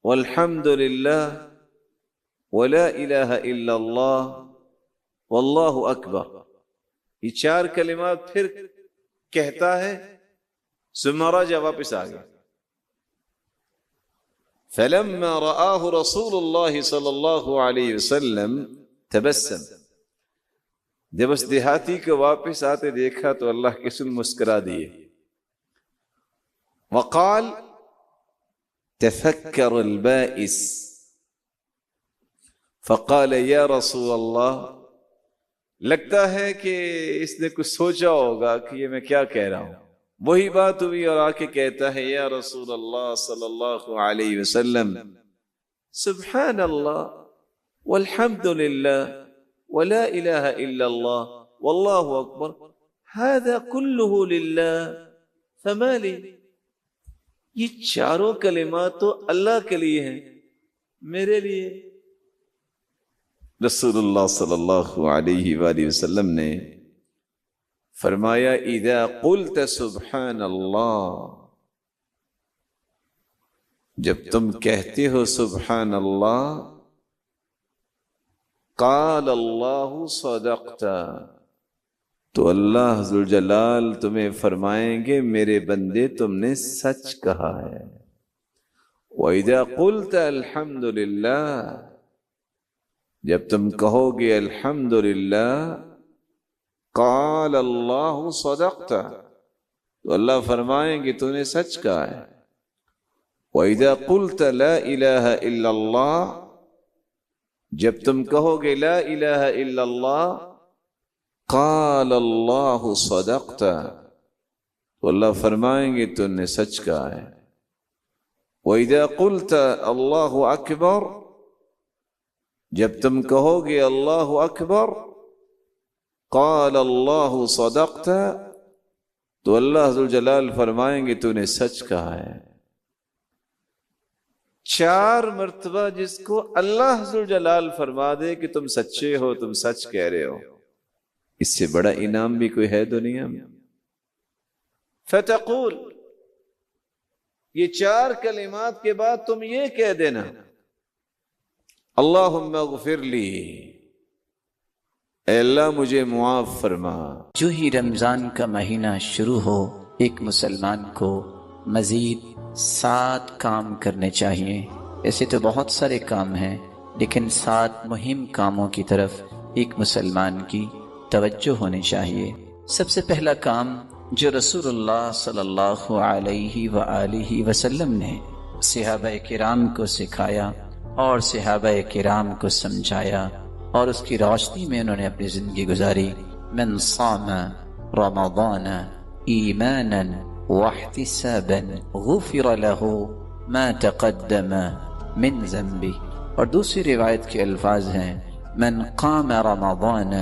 والحمد للہ ولا الہ الا اللہ واللہ اکبر. یہ 4 کلمات پھر کہتا ہے، ثم رجع، واپس آ گیا. فلما رآہ رسول اللہ صلی اللہ علیہ وسلم تبسم. جب اس دیہاتی کو واپس آتے دیکھا تو اللہ کے رسول مسکرا دیے. وقال تفکر البائس فقال یا رسول اللہ، لگتا ہے کہ اس نے کچھ سوچا ہوگا کہ یہ میں کیا کہہ رہا ہوں. وہی بات ہوئی اور آ کے کہتا ہے یا رسول اللہ صلی اللہ علیہ وسلم سبحان اللہ والحمد للہ ولا الہ الا اللہ واللہ اکبر هذا كله للہ فما لی. یہ 4 کلمات تو اللہ کے لیے ہیں، میرے لیے. رسول اللہ صلی اللہ علیہ وآلہ وسلم نے فرمایا اذا قلت سبحان اللہ، جب تم کہتے ہو سبحان اللہ، قال اللہ صدقت، تو اللہ ذوالجلال تمہیں فرمائیں گے میرے بندے تم نے سچ کہا ہے. وَإِذَا قُلْتَ الْحَمْدُ لِلَّهِ، جب تم کہو گے الحمدللہ، قال اللہ صدقت، تو اللہ فرمائیں گے تو نے سچ کہا ہے. وَإِذَا قُلْتَ لَا إِلَهَ إِلَّا اللَّهِ، جب تم کہو گے لا الہ الا اللہ، قال اللہ صدقت، تو اللہ فرمائیں گے تو نے سچ کہا ہے. وَإِذَا قُلْتَ اللہ اکبر، جب تم کہو گے اللہ اکبر، قال اللہ صدقت، تو اللہ ذوالجلال فرمائیں گے تو نے سچ کہا ہے. 4 مرتبہ جس کو اللہ ذوالجلال فرما دے کہ تم سچے ہو، تم سچ کہہ رہے ہو، اس سے بڑا انعام بھی کوئی ہے دنیا میں؟ فتقول، یہ 4 کلمات کے بعد تم یہ کہہ دینا اللہم اغفر لی، اے اللہ مجھے معاف فرما. جو ہی رمضان کا مہینہ شروع ہو، ایک مسلمان کو مزید 7 کام کرنے چاہیے. ایسے تو بہت سارے کام ہیں، لیکن 7 مہم کاموں کی طرف ایک مسلمان کی توجہ ہونی چاہیے. سب سے پہلا کام جو رسول اللہ صلی اللہ علیہ وآلہ وسلم نے صحابہ کرام کو سکھایا اور صحابہ کرام کو سمجھایا اور اس کی روشنی میں انہوں نے اپنی زندگی گزاری. من صام رمضان ایمانا واحتسابا غفر له ما تقدم من ذنبه. اور دوسری روایت کے الفاظ ہیں من قام رمضان